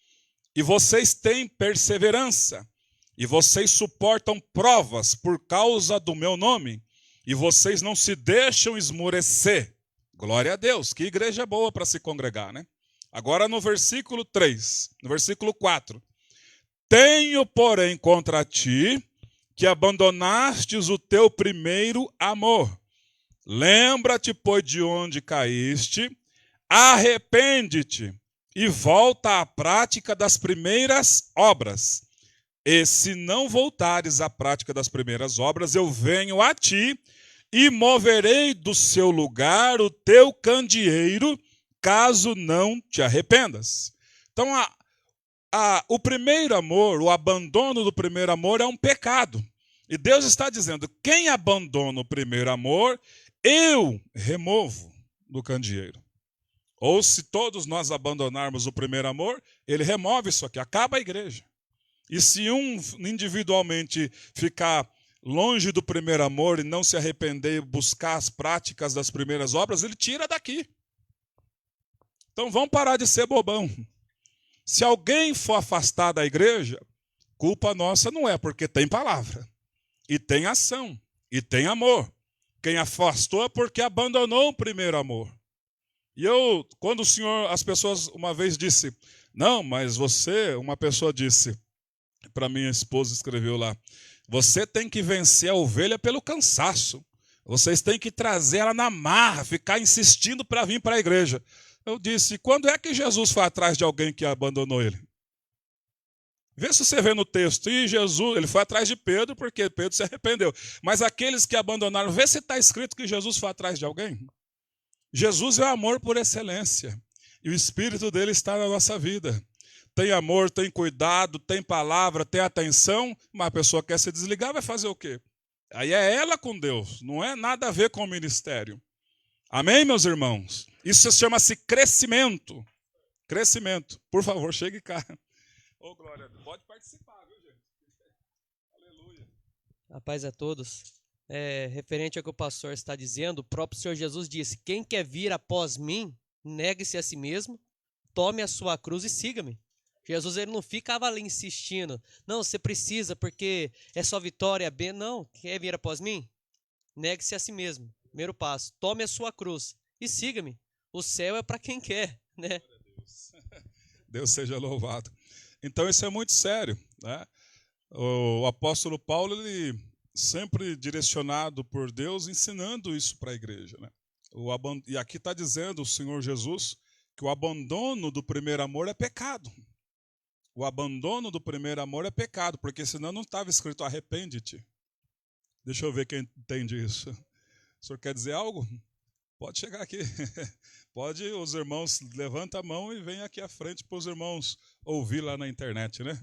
E vocês têm perseverança, e vocês suportam provas por causa do meu nome, e vocês não se deixam esmorecer. Glória a Deus, que igreja boa para se congregar, né? Agora no versículo 3, no versículo 4. Tenho, porém, contra ti que abandonastes o teu primeiro amor. Lembra-te, pois, de onde caíste, arrepende-te e volta à prática das primeiras obras. E se não voltares à prática das primeiras obras, eu venho a ti e moverei do seu lugar o teu candeeiro, caso não te arrependas. Então, o primeiro amor, o abandono do primeiro amor é um pecado. E Deus está dizendo, quem abandona o primeiro amor, eu removo do candeeiro. Ou se todos nós abandonarmos o primeiro amor, ele remove isso aqui, acaba a igreja. E se um individualmente ficar longe do primeiro amor e não se arrepender e buscar as práticas das primeiras obras, ele tira daqui. Então vamos parar de ser bobão. Se alguém for afastar da igreja, culpa nossa não é, porque tem palavra, e tem ação, e tem amor. Quem afastou é porque abandonou o primeiro amor. E quando o Senhor, as pessoas uma vez disse, não, mas uma pessoa disse, para minha esposa escreveu lá, você tem que vencer a ovelha pelo cansaço. Vocês têm que trazer ela na marra, ficar insistindo para vir para a igreja. Eu disse, quando é que Jesus foi atrás de alguém que abandonou ele? Vê se você vê no texto. E Jesus, ele foi atrás de Pedro, porque Pedro se arrependeu. Mas aqueles que abandonaram, vê se está escrito que Jesus foi atrás de alguém. Jesus é o amor por excelência. E o Espírito dele está na nossa vida. Tem amor, tem cuidado, tem palavra, tem atenção, mas a pessoa quer se desligar, vai fazer o quê? Aí é ela com Deus, não é nada a ver com o ministério. Amém, meus irmãos? Isso chama-se crescimento. Crescimento. Por favor, chegue cá. Ô, Glória, pode participar, viu, gente? Aleluia. A paz a todos. Referente ao que o pastor está dizendo, o próprio Senhor Jesus disse, quem quer vir após mim, negue-se a si mesmo, tome a sua cruz e siga-me. Jesus ele não ficava ali insistindo, não, você precisa porque é só vitória, não, quer vir após mim? Negue-se a si mesmo, primeiro passo, tome a sua cruz e siga-me. O céu é para quem quer, né? Deus seja louvado. Então isso é muito sério, né? O apóstolo Paulo, ele sempre direcionado por Deus, ensinando isso para a igreja, né? E aqui está dizendo o Senhor Jesus que o abandono do primeiro amor é pecado. O abandono do primeiro amor é pecado, porque senão não estava escrito arrepende-te. Deixa eu ver quem entende isso. O senhor quer dizer algo? Pode chegar aqui. Pode, os irmãos, levanta a mão e vem aqui à frente para os irmãos ouvir lá na internet, né?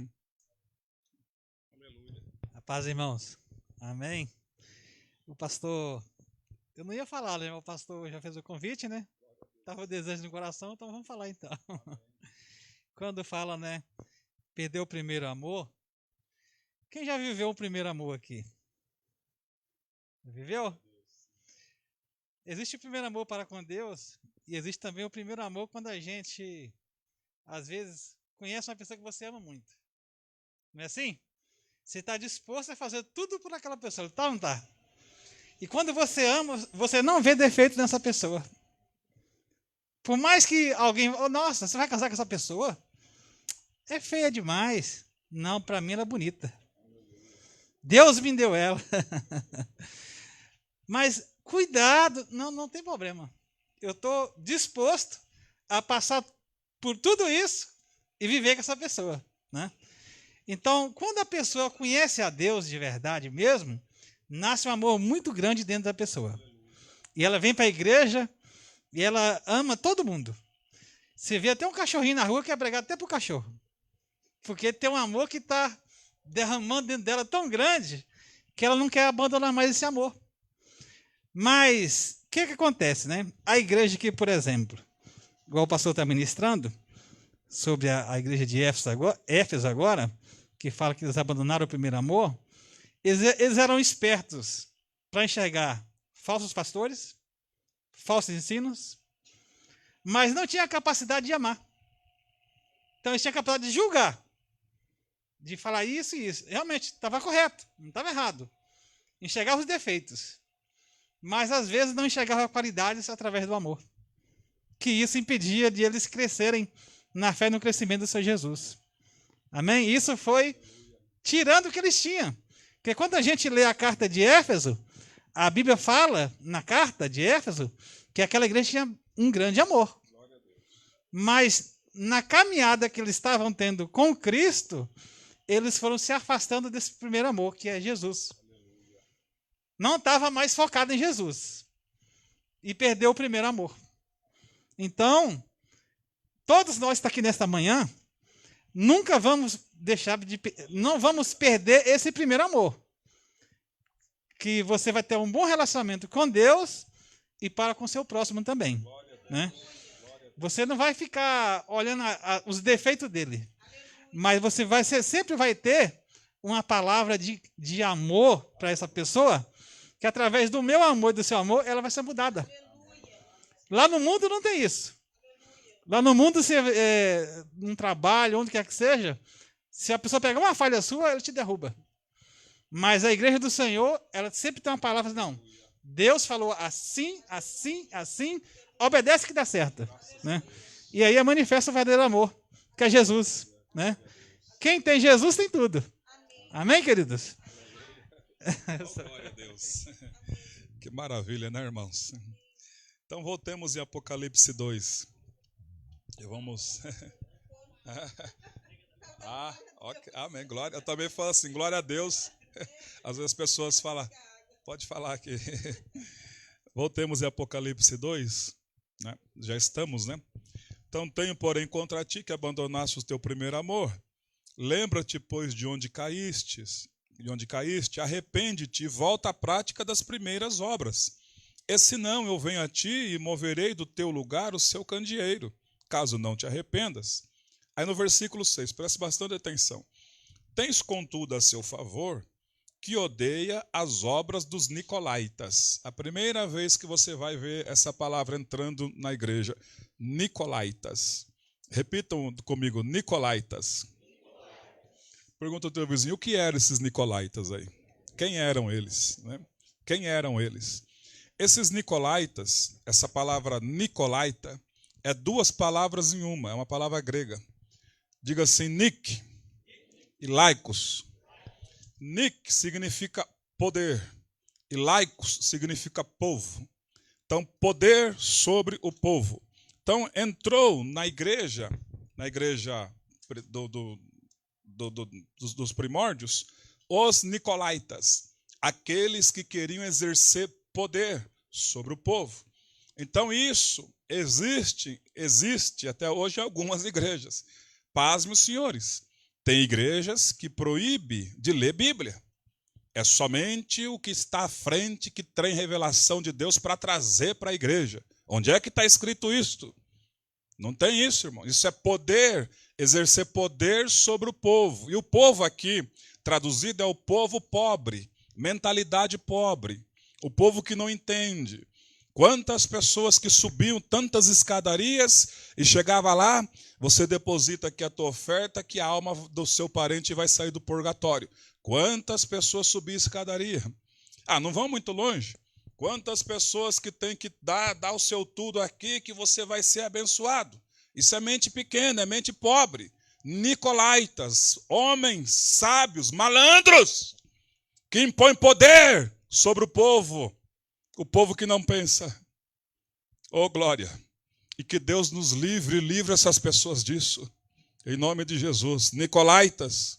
Aleluia. A paz, irmãos. Amém. O pastor, eu não ia falar, né? O pastor já fez o convite, né? Estava o desejo no coração, então vamos falar então. Quando fala, né? Perder o primeiro amor. Quem já viveu o primeiro amor aqui? Viveu? Existe o primeiro amor para com Deus e existe também o primeiro amor quando a gente, às vezes, conhece uma pessoa que você ama muito. Não é assim? Você está disposto a fazer tudo por aquela pessoa, tá ou não tá? E quando você ama, você não vê defeito nessa pessoa. Por mais que alguém, oh, nossa, você vai casar com essa pessoa? É feia demais. Não, para mim ela é bonita. Deus me deu ela. Mas cuidado, não tem problema. Eu estou disposto a passar por tudo isso e viver com essa pessoa, né? Então, quando a pessoa conhece a Deus de verdade mesmo, nasce um amor muito grande dentro da pessoa. E ela vem para a igreja e ela ama todo mundo. Você vê até um cachorrinho na rua que é pregado até para o cachorro. Porque tem um amor que está derramando dentro dela tão grande que ela não quer abandonar mais esse amor. Mas, o que acontece, né? A igreja aqui, por exemplo, igual o pastor está ministrando, sobre a igreja de Éfeso agora, que fala que eles abandonaram o primeiro amor, eles eram espertos para enxergar falsos pastores, falsos ensinos, mas não tinha a capacidade de amar. Então, eles tinham a capacidade de julgar, de falar isso e isso. Realmente, estava correto, não estava errado. Enxergava os defeitos. Mas, às vezes, não enxergava qualidades através do amor. Que isso impedia de eles crescerem na fé e no crescimento do Senhor Jesus. Amém? Isso foi tirando o que eles tinham. Porque quando a gente lê a carta de Éfeso, a Bíblia fala, na carta de Éfeso, que aquela igreja tinha um grande amor. Mas, na caminhada que eles estavam tendo com Cristo, eles foram se afastando desse primeiro amor, que é Jesus. Não estava mais focado em Jesus. E perdeu o primeiro amor. Então, todos nós que estamos aqui nesta manhã, nunca vamos não vamos perder esse primeiro amor. Que você vai ter um bom relacionamento com Deus e para com seu próximo também. Né? Você não vai ficar olhando os defeitos dele. Mas você sempre vai ter uma palavra de amor para essa pessoa, que através do meu amor e do seu amor, ela vai ser mudada. Lá no mundo não tem isso. Lá no mundo, num trabalho, onde quer que seja, se a pessoa pegar uma falha sua, ela te derruba. Mas a igreja do Senhor, ela sempre tem uma palavra, não, Deus falou assim, assim, assim, obedece que dá certo. Né? E aí manifesta o verdadeiro amor, que é Jesus. Né? Quem tem Jesus tem tudo. Amém, queridos? Oh, glória a Deus. Que maravilha, né, irmãos? Então, voltemos em Apocalipse 2. E vamos... ok. Amém, glória. Eu também falo assim, glória a Deus. Às vezes as pessoas falam, pode falar aqui. Voltemos em Apocalipse 2. Né? Já estamos, né? Então, tenho, porém, contra ti que abandonaste o teu primeiro amor. Lembra-te, pois, de onde caíste, arrepende-te e volta à prática das primeiras obras. E se não, eu venho a ti e moverei do teu lugar o seu candeeiro, caso não te arrependas. Aí no versículo 6, preste bastante atenção. Tens, contudo, a seu favor, que odeia as obras dos nicolaítas. A primeira vez que você vai ver essa palavra entrando na igreja, nicolaítas. Repitam comigo, nicolaítas. Pergunta ao teu vizinho, o que eram esses nicolaítas aí? Quem eram eles? Né? Quem eram eles? Esses nicolaítas, essa palavra nicolaita, é duas palavras em uma, é uma palavra grega. Diga assim, nik e laikos. Nik significa poder e laikos significa povo. Então, poder sobre o povo. Então, entrou na igreja dos primórdios, os nicolaítas, aqueles que queriam exercer poder sobre o povo. Então isso existe até hoje em algumas igrejas. Pasme os senhores, tem igrejas que proíbem de ler Bíblia. É somente o que está à frente que tem revelação de Deus para trazer para a igreja. Onde é que está escrito isto? Não tem isso, irmão. Isso é poder, exercer poder sobre o povo. E o povo aqui, traduzido, é o povo pobre, mentalidade pobre, o povo que não entende. Quantas pessoas que subiam tantas escadarias e chegava lá, você deposita aqui a tua oferta que a alma do seu parente vai sair do purgatório. Quantas pessoas subiam escadaria? Não vão muito longe. Quantas pessoas que tem que dar o seu tudo aqui que você vai ser abençoado. Isso é mente pequena, é mente pobre. Nicolaítas, homens sábios, malandros, que impõem poder sobre o povo que não pensa. Oh, glória! E que Deus nos livre essas pessoas disso, em nome de Jesus. Nicolaítas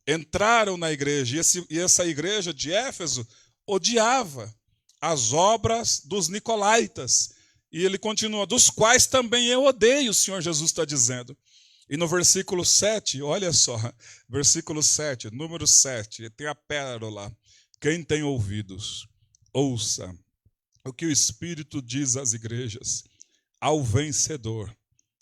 entraram na igreja, e essa igreja de Éfeso odiava as obras dos nicolaítas. E ele continua, dos quais também eu odeio, o Senhor Jesus está dizendo. E no versículo 7, olha só, versículo 7, número 7, tem a pérola. Quem tem ouvidos, ouça o que o Espírito diz às igrejas. Ao vencedor,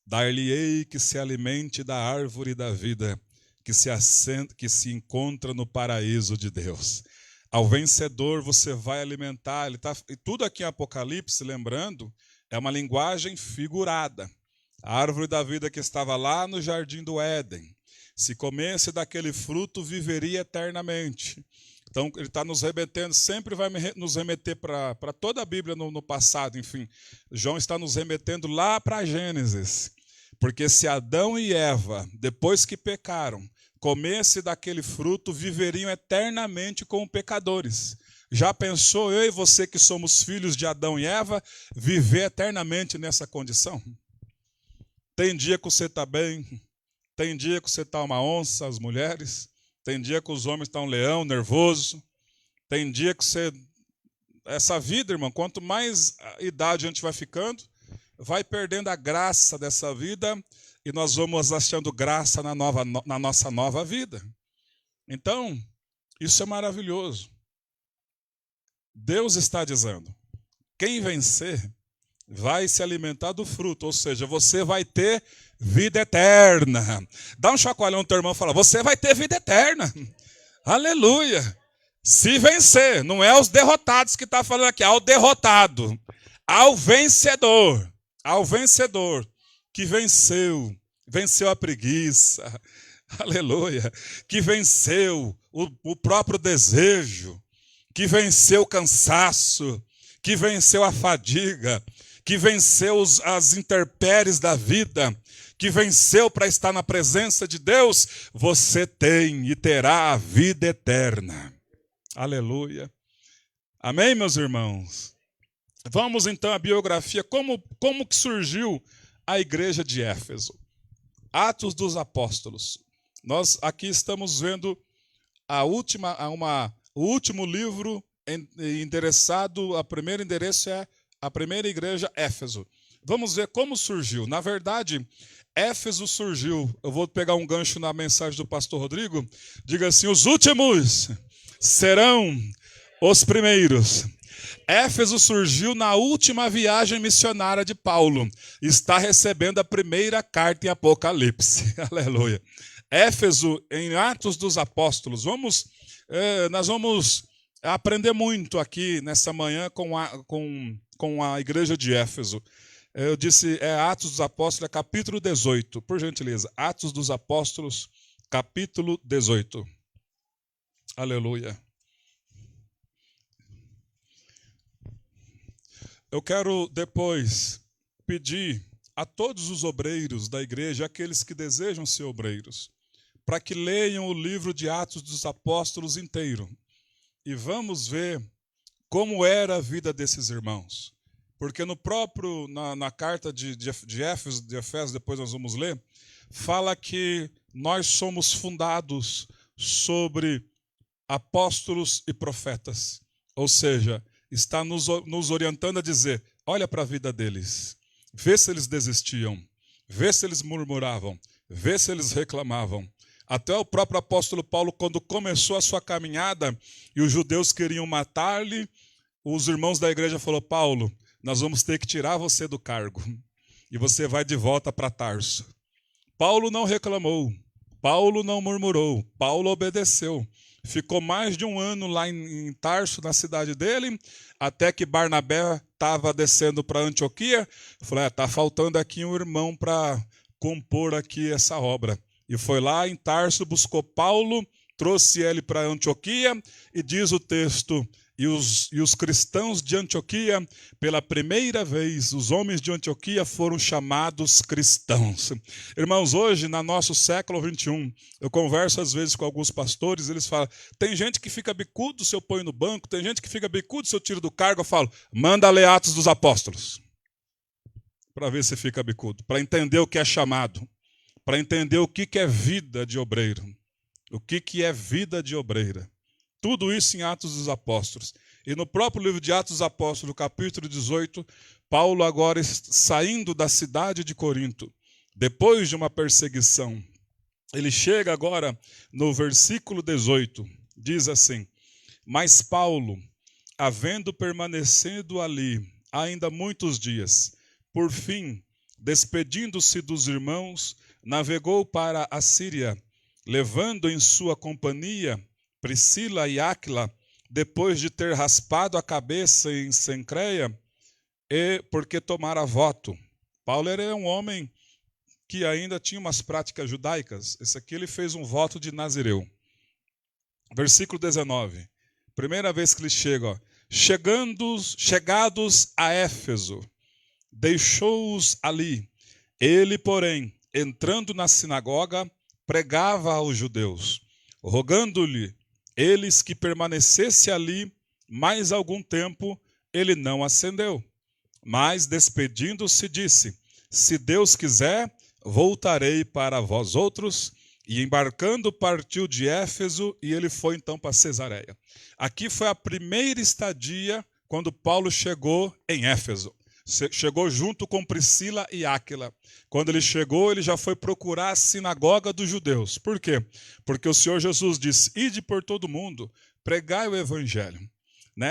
dar-lhe-ei que se alimente da árvore da vida, que se encontra no paraíso de Deus. Ao vencedor você vai alimentar. E tudo aqui em Apocalipse, lembrando, é uma linguagem figurada. A árvore da vida que estava lá no jardim do Éden. Se comesse daquele fruto, viveria eternamente. Então, ele está nos remetendo, sempre vai nos remeter para toda a Bíblia no passado, enfim. João está nos remetendo lá para Gênesis. Porque se Adão e Eva, depois que pecaram, comesse daquele fruto, viveriam eternamente como pecadores. Já pensou eu e você que somos filhos de Adão e Eva, viver eternamente nessa condição? Tem dia que você está bem, tem dia que você está uma onça, as mulheres, tem dia que os homens estão um leão, nervoso, tem dia que você... Essa vida, irmão, quanto mais idade a gente vai ficando, vai perdendo a graça dessa vida e nós vamos achando graça na nossa nova vida. Então, isso é maravilhoso. Deus está dizendo, quem vencer vai se alimentar do fruto, ou seja, você vai ter vida eterna. Dá um chacoalhão no teu irmão e fala, você vai ter vida eterna. Aleluia. Se vencer, não é os derrotados que está falando aqui, ao derrotado, ao vencedor que venceu a preguiça, aleluia, que venceu o próprio desejo, que venceu o cansaço, que venceu a fadiga, que venceu as intempéries da vida, que venceu para estar na presença de Deus, você tem e terá a vida eterna. Aleluia. Amém, meus irmãos? Vamos então à biografia, como que surgiu a igreja de Éfeso. Atos dos Apóstolos. Nós aqui estamos vendo o último livro endereçado, o primeiro endereço é a primeira igreja, Éfeso. Vamos ver como surgiu. Na verdade, Éfeso surgiu, eu vou pegar um gancho na mensagem do pastor Rodrigo, diga assim, os últimos serão os primeiros. Éfeso surgiu na última viagem missionária de Paulo. Está recebendo a primeira carta em Apocalipse. Aleluia. Éfeso, em Atos dos Apóstolos. Nós vamos aprender muito aqui nessa manhã com a igreja de Éfeso. Eu disse, Atos dos Apóstolos, capítulo 18. Por gentileza, Atos dos Apóstolos, capítulo 18. Aleluia. Eu quero depois pedir a todos os obreiros da igreja, aqueles que desejam ser obreiros, para que leiam o livro de Atos dos Apóstolos inteiro. E vamos ver como era a vida desses irmãos. Porque na carta de Efésios, depois nós vamos ler, fala que nós somos fundados sobre apóstolos e profetas. Ou seja, está nos orientando a dizer, olha para a vida deles. Vê se eles desistiam. Vê se eles murmuravam. Vê se eles reclamavam. Até o próprio apóstolo Paulo, quando começou a sua caminhada e os judeus queriam matar-lhe, os irmãos da igreja falaram: Paulo, nós vamos ter que tirar você do cargo e você vai de volta para Tarso. Paulo não reclamou, Paulo não murmurou, Paulo obedeceu. Ficou mais de um ano lá em Tarso, na cidade dele, até que Barnabé estava descendo para Antioquia. Falou: está faltando aqui um irmão para compor aqui essa obra. E foi lá em Tarso, buscou Paulo, trouxe ele para Antioquia, e diz o texto: e os cristãos de Antioquia, pela primeira vez, os homens de Antioquia foram chamados cristãos. Irmãos, hoje, no nosso século XXI, eu converso às vezes com alguns pastores, eles falam: tem gente que fica bicudo se eu ponho no banco, tem gente que fica bicudo se eu tiro do cargo. Eu falo: manda ler Atos dos Apóstolos, para ver se fica bicudo, para entender o que é chamado, para entender o que é vida de obreiro, o que é vida de obreira. Tudo isso em Atos dos Apóstolos. E no próprio livro de Atos dos Apóstolos, capítulo 18, Paulo agora saindo da cidade de Corinto, depois de uma perseguição, ele chega agora no versículo 18, diz assim: mas Paulo, havendo permanecido ali ainda muitos dias, por fim, despedindo-se dos irmãos, navegou para a Síria, levando em sua companhia Priscila e Áquila, depois de ter raspado a cabeça em Cencreia, e porque tomara voto. Paulo era um homem que ainda tinha umas práticas judaicas. Esse aqui ele fez um voto de Nazireu. Versículo 19. Primeira vez que ele chega, chegados a Éfeso, deixou-os ali. Ele, porém, entrando na sinagoga, pregava aos judeus, rogando-lhe eles que permanecesse ali mais algum tempo. Ele não ascendeu, mas despedindo-se disse: se Deus quiser, voltarei para vós outros. E embarcando partiu de Éfeso, e ele foi então para Cesareia. Aqui foi a primeira estadia quando Paulo chegou em Éfeso. Chegou junto com Priscila e Áquila. Quando ele chegou, ele já foi procurar a sinagoga dos judeus. Por quê? Porque o Senhor Jesus disse: ide por todo mundo, pregai o evangelho.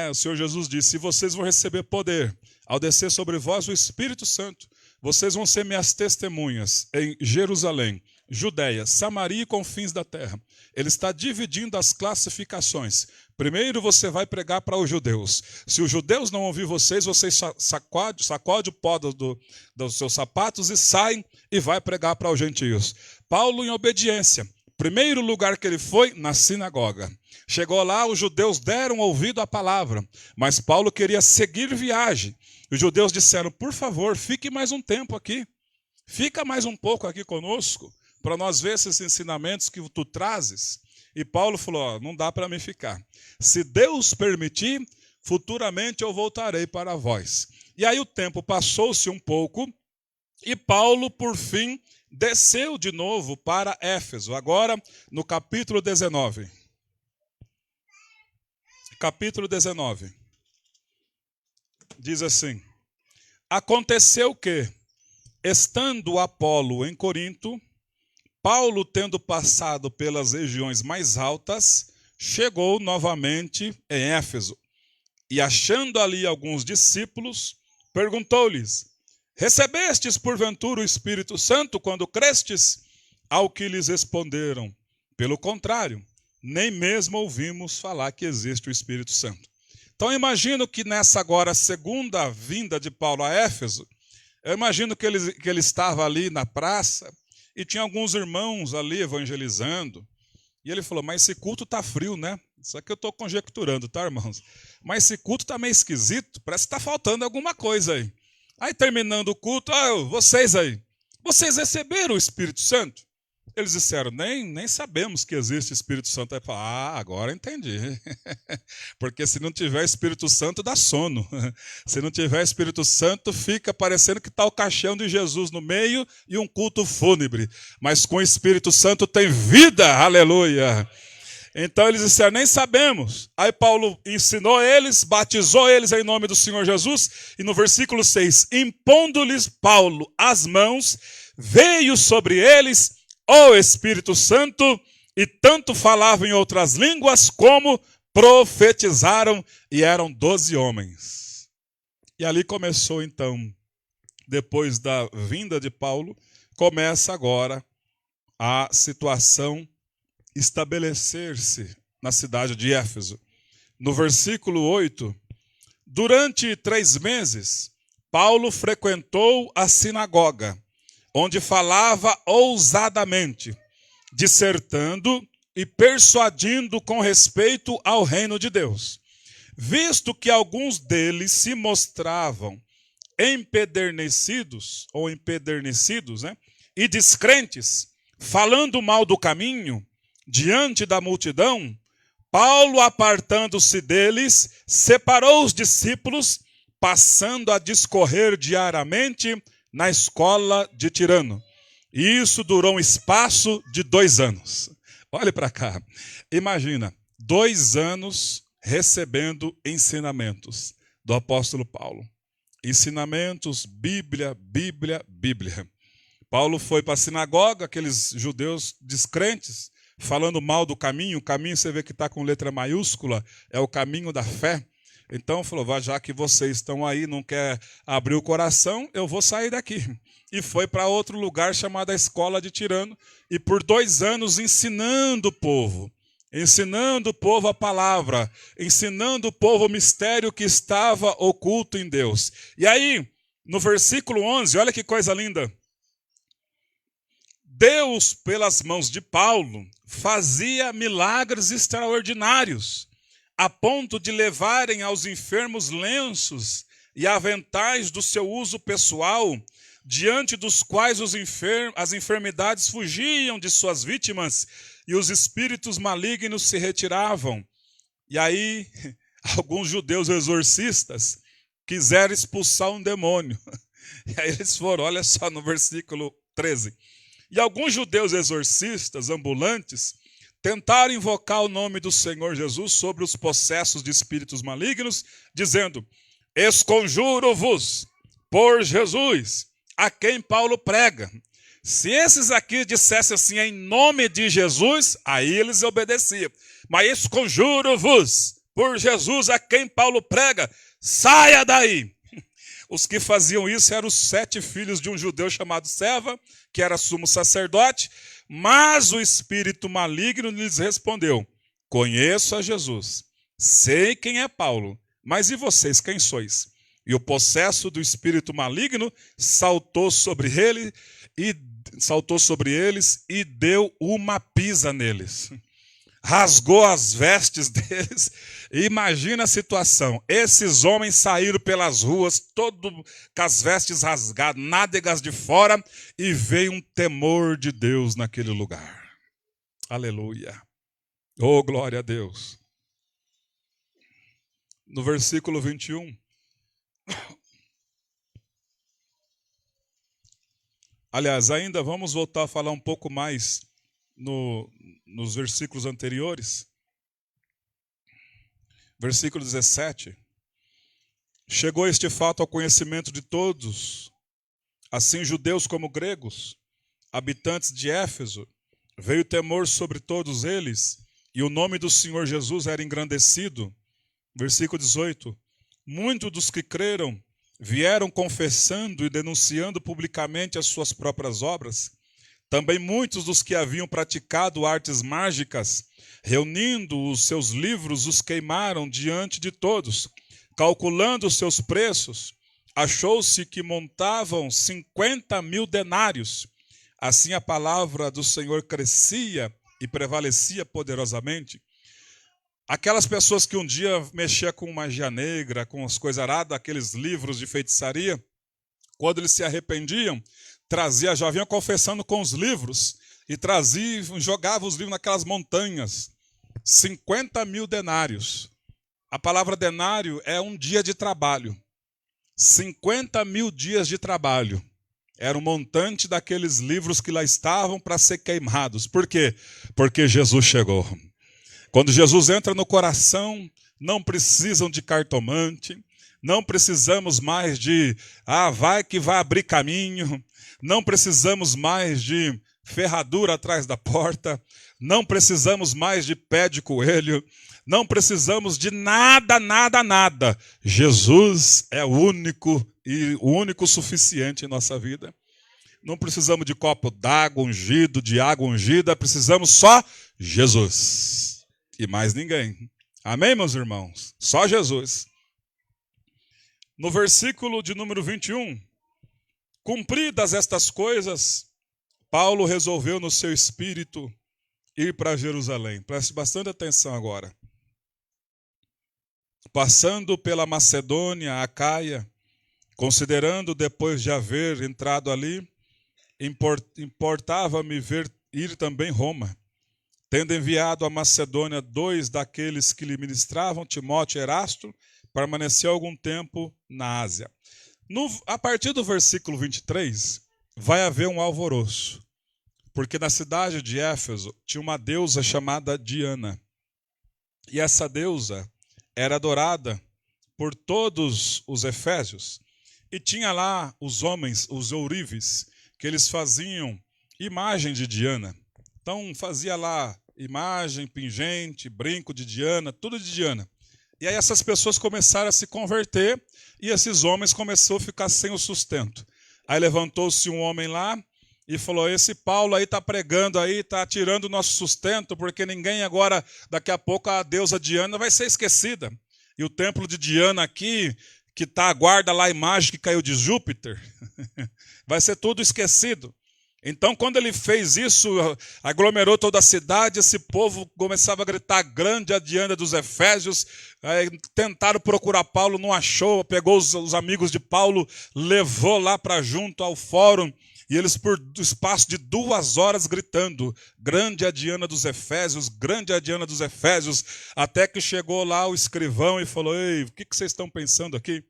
O Senhor Jesus disse: se vocês vão receber poder, ao descer sobre vós o Espírito Santo, vocês vão ser minhas testemunhas em Jerusalém, Judeia, Samaria e confins da terra. Ele está dividindo as classificações. Primeiro você vai pregar para os judeus. Se os judeus não ouvir vocês sacode o pó dos seus sapatos e saem e vai pregar para os gentios. Paulo, em obediência, primeiro lugar que ele foi, na sinagoga. Chegou lá, os judeus deram ouvido à palavra, mas Paulo queria seguir viagem. Os judeus disseram: por favor, fique mais um tempo aqui. Fica mais um pouco aqui conosco, para nós ver esses ensinamentos que tu trazes. E Paulo falou: não dá para mim ficar. Se Deus permitir, futuramente eu voltarei para vós. E aí o tempo passou-se um pouco, e Paulo, por fim, desceu de novo para Éfeso. Agora, no capítulo 19. Capítulo 19. Diz assim: aconteceu que, estando Apolo em Corinto, Paulo, tendo passado pelas regiões mais altas, chegou novamente em Éfeso. E achando ali alguns discípulos, perguntou-lhes: recebestes porventura o Espírito Santo quando crestes? Ao que lhes responderam: pelo contrário, nem mesmo ouvimos falar que existe o Espírito Santo. Então, eu imagino que nessa agora segunda vinda de Paulo a Éfeso, eu imagino que ele estava ali na praça e tinha alguns irmãos ali evangelizando. E ele falou: mas esse culto está frio, né? Isso aqui eu estou conjecturando, tá, irmãos? Mas esse culto está meio esquisito, parece que está faltando alguma coisa aí. Aí, terminando o culto: vocês aí, vocês receberam o Espírito Santo? Eles disseram: nem sabemos que existe Espírito Santo. Aí falaram: agora entendi. Porque se não tiver Espírito Santo, dá sono. Se não tiver Espírito Santo, fica parecendo que está o caixão de Jesus no meio e um culto fúnebre. Mas com o Espírito Santo tem vida, aleluia. Então eles disseram, nem sabemos. Aí Paulo ensinou eles, batizou eles em nome do Senhor Jesus. E no versículo 6, impondo-lhes Paulo as mãos, veio sobre eles o Espírito Santo, e tanto falavam em outras línguas como profetizaram, e eram 12 homens. E ali começou então, depois da vinda de Paulo, começa agora a situação estabelecer-se na cidade de Éfeso. No versículo 8, durante 3 meses, Paulo frequentou a sinagoga, onde falava ousadamente, dissertando e persuadindo com respeito ao reino de Deus. Visto que alguns deles se mostravam empedernidos, e descrentes, falando mal do caminho, diante da multidão, Paulo, apartando-se deles, separou os discípulos, passando a discorrer diariamente na escola de Tirano. E isso durou um espaço de 2 anos. Olhe para cá. Imagina, 2 anos recebendo ensinamentos do apóstolo Paulo. Ensinamentos, Bíblia. Paulo foi para a sinagoga, aqueles judeus descrentes, falando mal do caminho. O caminho, você vê que está com letra maiúscula, é o caminho da fé. Então falou, já que vocês estão aí, não quer abrir o coração, eu vou sair daqui. E foi para outro lugar chamado a Escola de Tirano, e por 2 anos ensinando o povo a palavra, ensinando o povo o mistério que estava oculto em Deus. E aí, no versículo 11, olha que coisa linda. Deus, pelas mãos de Paulo, fazia milagres extraordinários, a ponto de levarem aos enfermos lenços e aventais do seu uso pessoal, diante dos quais as enfermidades fugiam de suas vítimas e os espíritos malignos se retiravam. E aí, alguns judeus exorcistas quiseram expulsar um demônio. E aí eles foram, olha só no versículo 13. E alguns judeus exorcistas ambulantes tentaram invocar o nome do Senhor Jesus sobre os possessos de espíritos malignos, dizendo, esconjuro-vos por Jesus, a quem Paulo prega. Se esses aqui dissessem assim, em nome de Jesus, aí eles obedeciam. Mas esconjuro-vos por Jesus, a quem Paulo prega, saia daí. Os que faziam isso eram os 7 filhos de um judeu chamado Seva, que era sumo sacerdote, mas o espírito maligno lhes respondeu, conheço a Jesus, sei quem é Paulo, mas e vocês, quem sois? E o possesso do espírito maligno saltou sobre eles e deu uma pisa neles. Rasgou as vestes deles. Imagina a situação. Esses homens saíram pelas ruas, todos com as vestes rasgadas, nádegas de fora, e veio um temor de Deus naquele lugar. Aleluia. Oh, glória a Deus. No versículo 21. Aliás, ainda vamos voltar a falar um pouco mais nos versículos anteriores. Versículo 17. Chegou este fato ao conhecimento de todos, assim judeus como gregos, habitantes de Éfeso, veio temor sobre todos eles, e o nome do Senhor Jesus era engrandecido. Versículo 18. Muitos dos que creram vieram confessando e denunciando publicamente as suas próprias obras. Também muitos dos que haviam praticado artes mágicas, reunindo os seus livros, os queimaram diante de todos. Calculando os seus preços, achou-se que montavam 50.000 denários. Assim a palavra do Senhor crescia e prevalecia poderosamente. Aquelas pessoas que um dia mexiam com magia negra, com as coisas aradas, aqueles livros de feitiçaria, quando eles se arrependiam, já vinham confessando com os livros, e jogavam os livros naquelas montanhas. 50.000 denários. A palavra denário é um dia de trabalho. 50.000 dias de trabalho. Era o montante daqueles livros que lá estavam para ser queimados. Por quê? Porque Jesus chegou. Quando Jesus entra no coração, não precisam de cartomante, não precisamos mais de, vai que vai abrir caminho, não precisamos mais de ferradura atrás da porta, não precisamos mais de pé de coelho, não precisamos de nada, nada, nada. Jesus é o único suficiente em nossa vida. Não precisamos de copo d'água ungido, de água ungida, precisamos só Jesus e mais ninguém. Amém, meus irmãos? Só Jesus. No versículo de número 21, cumpridas estas coisas, Paulo resolveu no seu espírito ir para Jerusalém. Preste bastante atenção agora. Passando pela Macedônia, Acaia, considerando depois de haver entrado ali, importava-me ir também Roma. Tendo enviado à Macedônia 2 daqueles que lhe ministravam, Timóteo e Erasto, permaneceu algum tempo na Ásia. A partir do versículo 23, vai haver um alvoroço. Porque na cidade de Éfeso tinha uma deusa chamada Diana. E essa deusa era adorada por todos os efésios. E tinha lá os homens, os ourives, que eles faziam imagem de Diana. Então fazia lá imagem, pingente, brinco de Diana, tudo de Diana. E aí essas pessoas começaram a se converter e esses homens começaram a ficar sem o sustento. Aí levantou-se um homem lá e falou, esse Paulo aí está pregando aí, está tirando o nosso sustento, porque ninguém agora, daqui a pouco a deusa Diana vai ser esquecida. E o templo de Diana aqui, que está, guarda lá a imagem que caiu de Júpiter, vai ser tudo esquecido. Então, quando ele fez isso, aglomerou toda a cidade, esse povo começava a gritar, grande a Diana dos Efésios. Aí, tentaram procurar Paulo, não achou, pegou os amigos de Paulo, levou lá para junto ao fórum, e eles por espaço de 2 horas gritando, grande a Diana dos Efésios, grande a Diana dos Efésios, até que chegou lá o escrivão e falou, ei, o que vocês estão pensando aqui?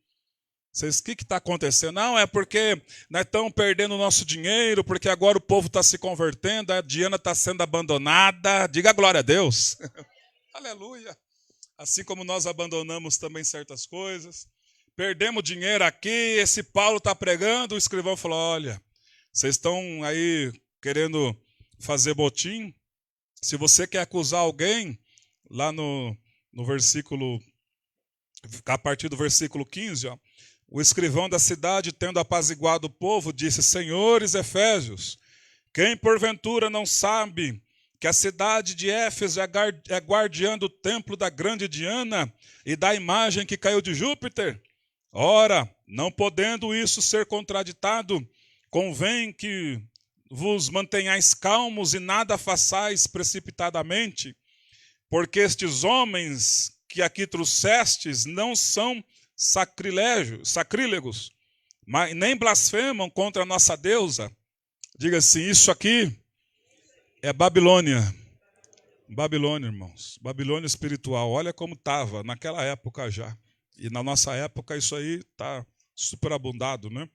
O que está acontecendo? Não, é porque nós estamos perdendo o nosso dinheiro, porque agora o povo está se convertendo, a Diana está sendo abandonada. Diga glória a Deus. Aleluia. Assim como nós abandonamos também certas coisas. Perdemos dinheiro aqui, esse Paulo está pregando, o escrivão falou, olha, vocês estão aí querendo fazer botim? Se você quer acusar alguém, lá no versículo, a partir do versículo 15, ó, o escrivão da cidade, tendo apaziguado o povo, disse, senhores Efésios, quem porventura não sabe que a cidade de Éfeso é guardiã do templo da grande Diana e da imagem que caiu de Júpiter? Ora, não podendo isso ser contraditado, convém que vos mantenhais calmos e nada façais precipitadamente, porque estes homens que aqui trouxestes não são sacrílegos, mas nem blasfemam contra a nossa deusa. Diga assim, isso aqui é Babilônia. Babilônia, irmãos. Babilônia espiritual. Olha como estava naquela época já. E na nossa época isso aí está superabundado, né?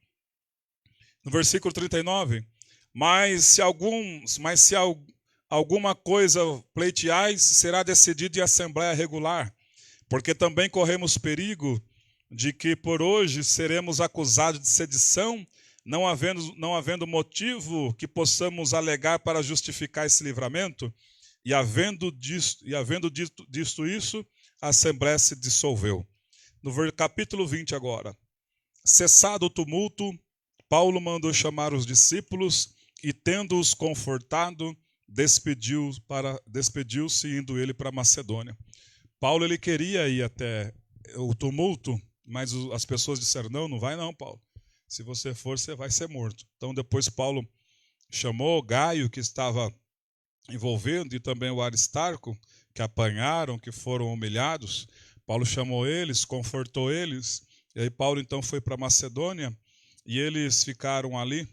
No versículo 39, mas se alguma coisa pleiteais, será decidido em assembleia regular, porque também corremos perigo de que por hoje seremos acusados de sedição, não havendo motivo que possamos alegar para justificar esse livramento, e havendo dito isso, a Assembleia se dissolveu. No capítulo 20 agora. Cessado o tumulto, Paulo mandou chamar os discípulos e, tendo-os confortado, despediu-se, indo ele para Macedônia. Paulo ele queria ir até o tumulto, mas as pessoas disseram, não vai não, Paulo. Se você for, você vai ser morto. Então depois Paulo chamou Gaio, que estava envolvendo, e também o Aristarco, que apanharam, que foram humilhados. Paulo chamou eles, confortou eles, e aí Paulo então foi para Macedônia, e eles ficaram ali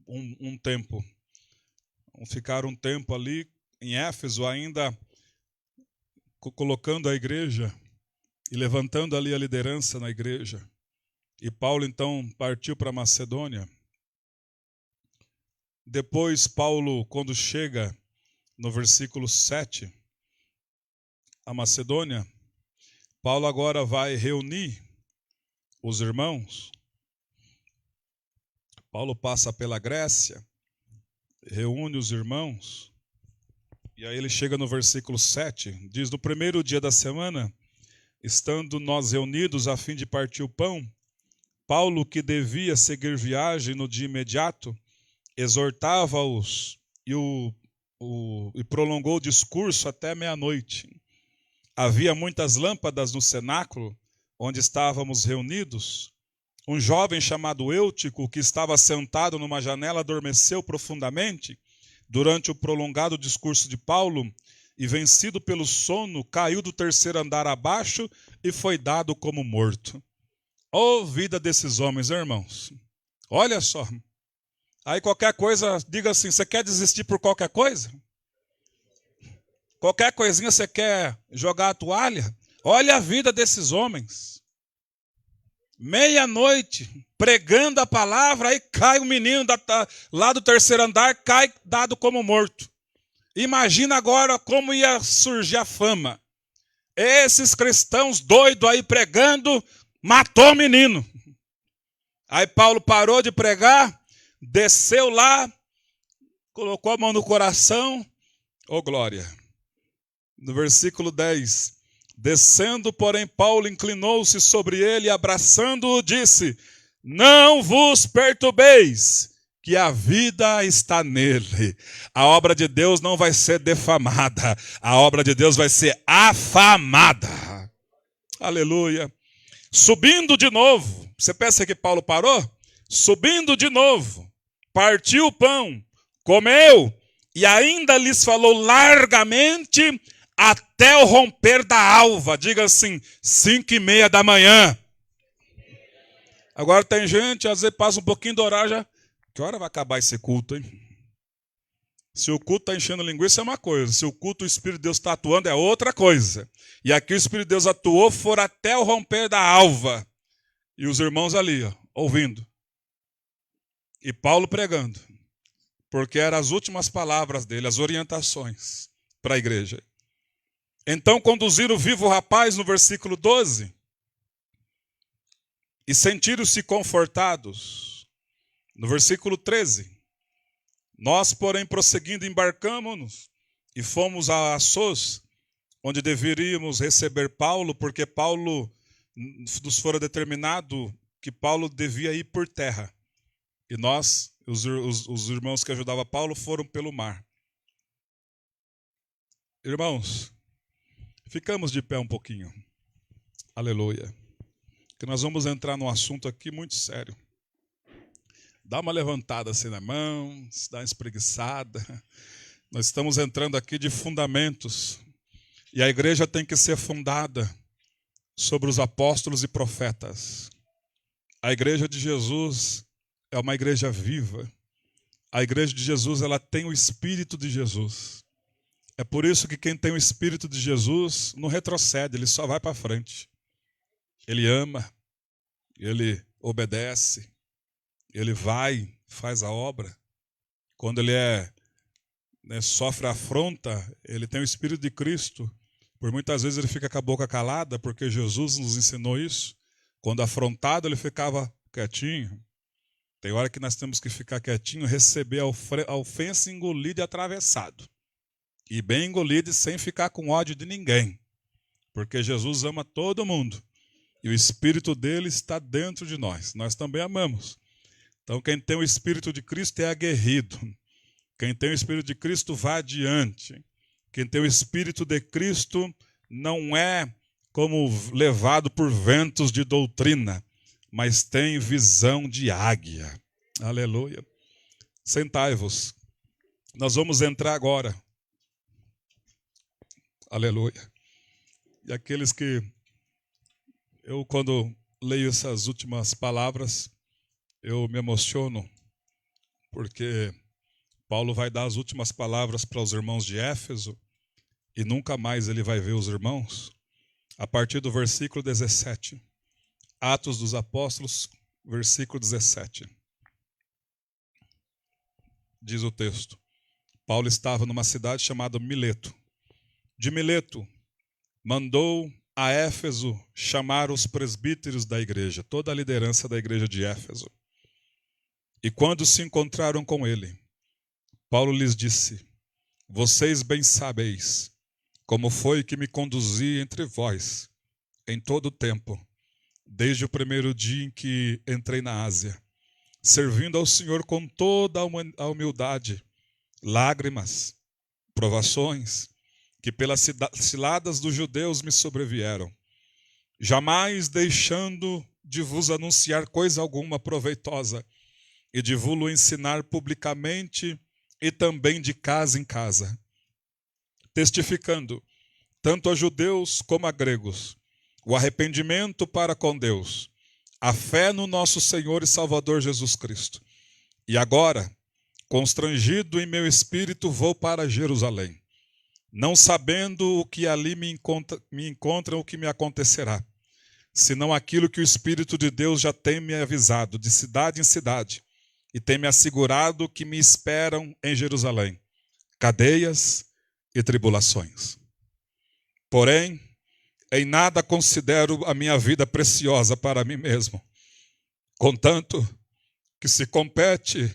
um tempo. Ficaram um tempo ali em Éfeso, ainda colocando a igreja e levantando ali a liderança na igreja. E Paulo então partiu para Macedônia. Depois Paulo, quando chega no versículo 7, a Macedônia, Paulo agora vai reunir os irmãos. Paulo passa pela Grécia, reúne os irmãos, e aí ele chega no versículo 7, diz: no primeiro dia da semana, estando nós reunidos a fim de partir o pão, Paulo, que devia seguir viagem no dia imediato, exortava-os e prolongou o discurso até meia-noite. Havia muitas lâmpadas no cenáculo, onde estávamos reunidos. Um jovem chamado Eutico, que estava sentado numa janela, adormeceu profundamente durante o prolongado discurso de Paulo e, vencido pelo sono, caiu do terceiro andar abaixo e foi dado como morto. Ó vida desses homens, irmãos. Olha só. Aí qualquer coisa, diga assim, você quer desistir por qualquer coisa? Qualquer coisinha você quer jogar a toalha? Olha a vida desses homens. Meia-noite, pregando a palavra, aí cai um menino lá do terceiro andar, cai dado como morto. Imagina agora como ia surgir a fama. Esses cristãos doidos aí pregando, matou o menino. Aí Paulo parou de pregar, desceu lá, colocou a mão no coração. Ô glória! No versículo 10, descendo, porém, Paulo inclinou-se sobre ele e, abraçando-o, disse: não vos perturbeis, que a vida está nele. A obra de Deus não vai ser defamada, a obra de Deus vai ser afamada. Aleluia. Subindo de novo, você pensa que Paulo parou? Subindo de novo, partiu o pão, comeu, e ainda lhes falou largamente até o romper da alva. Diga assim, 5:30 da manhã. Agora tem gente, às vezes passa um pouquinho do horário já. Que hora vai acabar esse culto, hein? Se o culto está enchendo linguiça é uma coisa. Se o culto o Espírito de Deus está atuando é outra coisa. E aqui o Espírito de Deus atuou, foram até o romper da alva. E os irmãos ali, ó, ouvindo. E Paulo pregando. Porque eram as últimas palavras dele, as orientações para a igreja. Então conduziram vivo o rapaz, no versículo 12, e sentiram-se confortados. No versículo 13, nós, porém, prosseguindo, embarcamos-nos e fomos a Assos, onde deveríamos receber Paulo, porque Paulo nos fora determinado que Paulo devia ir por terra. E nós, os irmãos que ajudavam Paulo, foram pelo mar. Irmãos, ficamos de pé um pouquinho. Aleluia. Que nós vamos entrar num assunto aqui muito sério. Dá uma levantada assim na mão, dá uma espreguiçada. Nós estamos entrando aqui de fundamentos. E a igreja tem que ser fundada sobre os apóstolos e profetas. A igreja de Jesus é uma igreja viva. A igreja de Jesus, ela tem o Espírito de Jesus. É por isso que quem tem o Espírito de Jesus não retrocede, ele só vai para frente. Ele ama, ele obedece, ele vai, faz a obra. Quando ele sofre afronta, ele tem o Espírito de Cristo. Por muitas vezes ele fica com a boca calada, porque Jesus nos ensinou isso. Quando afrontado, ele ficava quietinho. Tem hora que nós temos que ficar quietinho, receber a ofensa engolida e atravessado. E bem engolido e sem ficar com ódio de ninguém. Porque Jesus ama todo mundo. E o Espírito dele está dentro de nós. Nós também amamos. Então quem tem o Espírito de Cristo é aguerrido. Quem tem o Espírito de Cristo vai adiante. Quem tem o Espírito de Cristo não é como levado por ventos de doutrina, mas tem visão de águia. Aleluia. Sentai-vos. Nós vamos entrar agora. Aleluia. E aqueles que... Eu, quando leio essas últimas palavras, eu me emociono, porque Paulo vai dar as últimas palavras para os irmãos de Éfeso, e nunca mais ele vai ver os irmãos. A partir do versículo 17. Atos dos Apóstolos, versículo 17. Diz o texto. Paulo estava numa cidade chamada Mileto. De Mileto, mandou a Éfeso chamar os presbíteros da igreja, toda a liderança da igreja de Éfeso. E quando se encontraram com ele, Paulo lhes disse: vocês bem sabeis como foi que me conduzi entre vós em todo o tempo, desde o primeiro dia em que entrei na Ásia, servindo ao Senhor com toda a humildade, lágrimas, provações, que pelas ciladas dos judeus me sobrevieram, jamais deixando de vos anunciar coisa alguma proveitosa e de vos ensinar publicamente e também de casa em casa, testificando, tanto a judeus como a gregos, o arrependimento para com Deus, a fé no nosso Senhor e Salvador Jesus Cristo. E agora, constrangido em meu espírito, vou para Jerusalém, não sabendo o que ali me encontra o que me acontecerá, senão aquilo que o Espírito de Deus já tem me avisado, de cidade em cidade, e tem me assegurado que me esperam em Jerusalém, cadeias e tribulações. Porém, em nada considero a minha vida preciosa para mim mesmo, contanto que se complete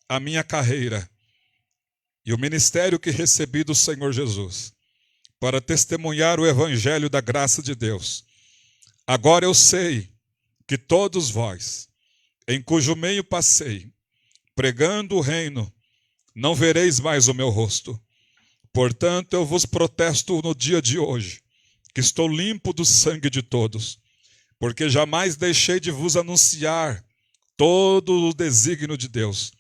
a minha carreira e o ministério que recebi do Senhor Jesus, para testemunhar o evangelho da graça de Deus. Agora eu sei que todos vós, em cujo meio passei, pregando o reino, não vereis mais o meu rosto. Portanto, eu vos protesto no dia de hoje, que estou limpo do sangue de todos, porque jamais deixei de vos anunciar todo o desígnio de Deus.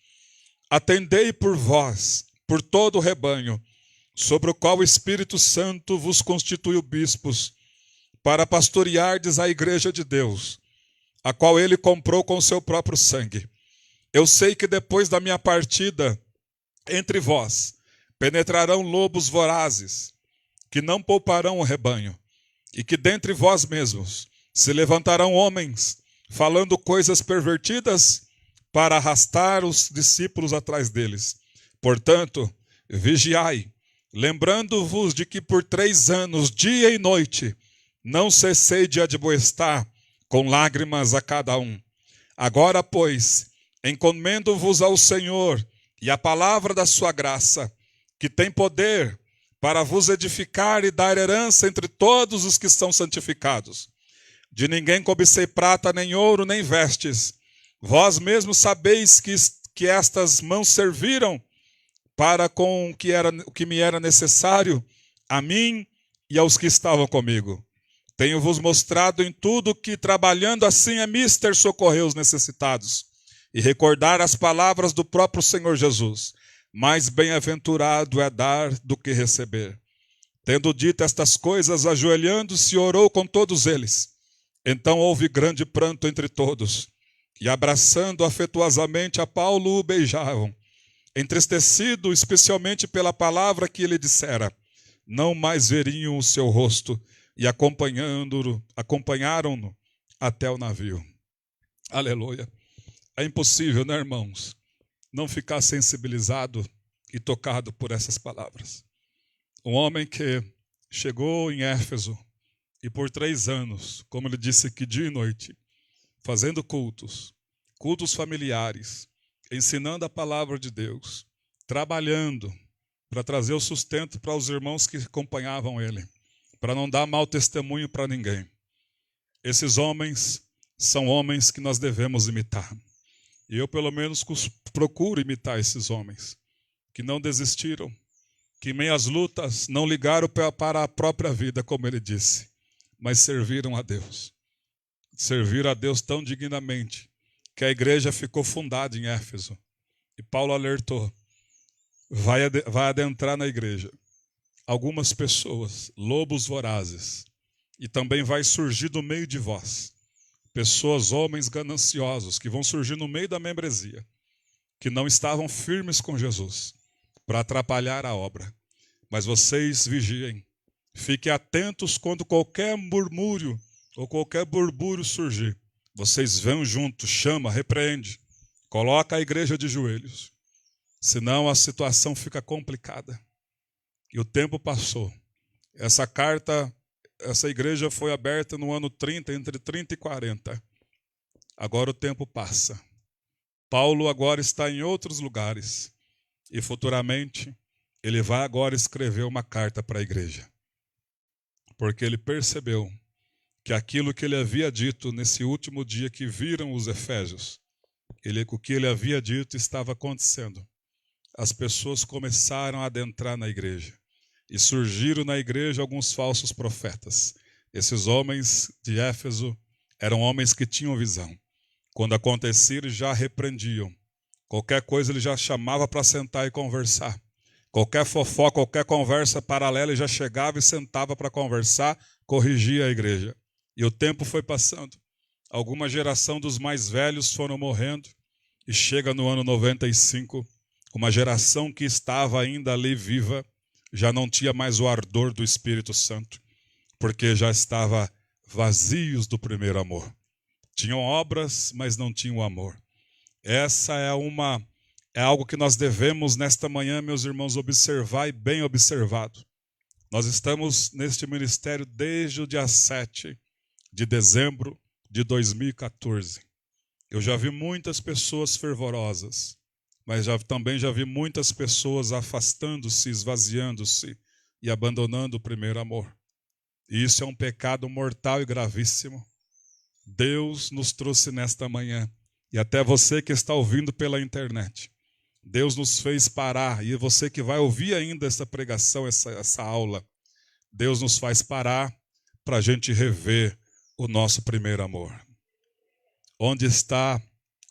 Atendei por vós, por todo o rebanho, sobre o qual o Espírito Santo vos constituiu bispos, para pastoreardes a igreja de Deus, a qual ele comprou com o seu próprio sangue. Eu sei que depois da minha partida entre vós penetrarão lobos vorazes, que não pouparão o rebanho, e que dentre vós mesmos se levantarão homens, falando coisas pervertidas, para arrastar os discípulos atrás deles. Portanto, vigiai, lembrando-vos de que por 3 anos, dia e noite, não cessei de admoestar com lágrimas a cada um. Agora, pois, encomendo-vos ao Senhor e à palavra da sua graça, que tem poder para vos edificar e dar herança entre todos os que são santificados. De ninguém cobicei prata, nem ouro, nem vestes. Vós mesmos sabeis que estas mãos serviram para com o que me era necessário, a mim e aos que estavam comigo. Tenho-vos mostrado em tudo que, trabalhando assim, é mister socorrer os necessitados e recordar as palavras do próprio Senhor Jesus. Mais bem-aventurado é dar do que receber. Tendo dito estas coisas, ajoelhando-se, orou com todos eles. Então houve grande pranto entre todos, e abraçando afetuosamente a Paulo, o beijavam. Entristecido especialmente pela palavra que ele dissera, não mais veriam o seu rosto, e acompanharam-no até o navio. Aleluia. É impossível, né, irmãos, não ficar sensibilizado e tocado por essas palavras. Um homem que chegou em Éfeso e por 3 anos, como ele disse aqui, dia e noite, fazendo cultos familiares, ensinando a palavra de Deus, trabalhando para trazer o sustento para os irmãos que acompanhavam ele, para não dar mau testemunho para ninguém. Esses homens são homens que nós devemos imitar. E eu, pelo menos, procuro imitar esses homens, que não desistiram, que em meio às lutas não ligaram para a própria vida, como ele disse, mas serviram a Deus. Serviram a Deus tão dignamente, que a igreja ficou fundada em Éfeso. E Paulo alertou, vai adentrar na igreja algumas pessoas, lobos vorazes, e também vai surgir do meio de vós pessoas, homens gananciosos, que vão surgir no meio da membresia, que não estavam firmes com Jesus, para atrapalhar a obra. Mas vocês vigiem, fiquem atentos quando qualquer murmúrio ou qualquer burbúrio surgir. Vocês vão junto, chama, repreende, coloca a igreja de joelhos, senão a situação fica complicada. E o tempo passou, Essa carta, essa igreja foi aberta no ano 30, entre 30 e 40. Agora o tempo passa. Paulo agora está em outros lugares e futuramente ele vai agora escrever uma carta para a igreja. Porque ele percebeu que aquilo que ele havia dito nesse último dia que viram os efésios, o que ele havia dito estava acontecendo. As pessoas começaram a adentrar na igreja. E surgiram na igreja alguns falsos profetas. Esses homens de Éfeso eram homens que tinham visão. Quando acontecia, eles já repreendiam. Qualquer coisa ele já chamava para sentar e conversar. Qualquer fofoca, qualquer conversa paralela, ele já chegava e sentava para conversar, corrigia a igreja. E o tempo foi passando. Alguma geração dos mais velhos foram morrendo. E chega no ano 95, uma geração que estava ainda ali viva, já não tinha mais o ardor do Espírito Santo, porque já estava vazios do primeiro amor. Tinham obras, mas não tinham amor. Essa é algo que nós devemos nesta manhã, meus irmãos, observar e bem observado. Nós estamos neste ministério desde o dia 7 de dezembro de 2014. Eu já vi muitas pessoas fervorosas, mas também já vi muitas pessoas afastando-se, esvaziando-se e abandonando o primeiro amor. E isso é um pecado mortal e gravíssimo. Deus nos trouxe nesta manhã, e até você que está ouvindo pela internet, Deus nos fez parar, e você que vai ouvir ainda essa pregação, essa aula, Deus nos faz parar para a gente rever o nosso primeiro amor. Onde está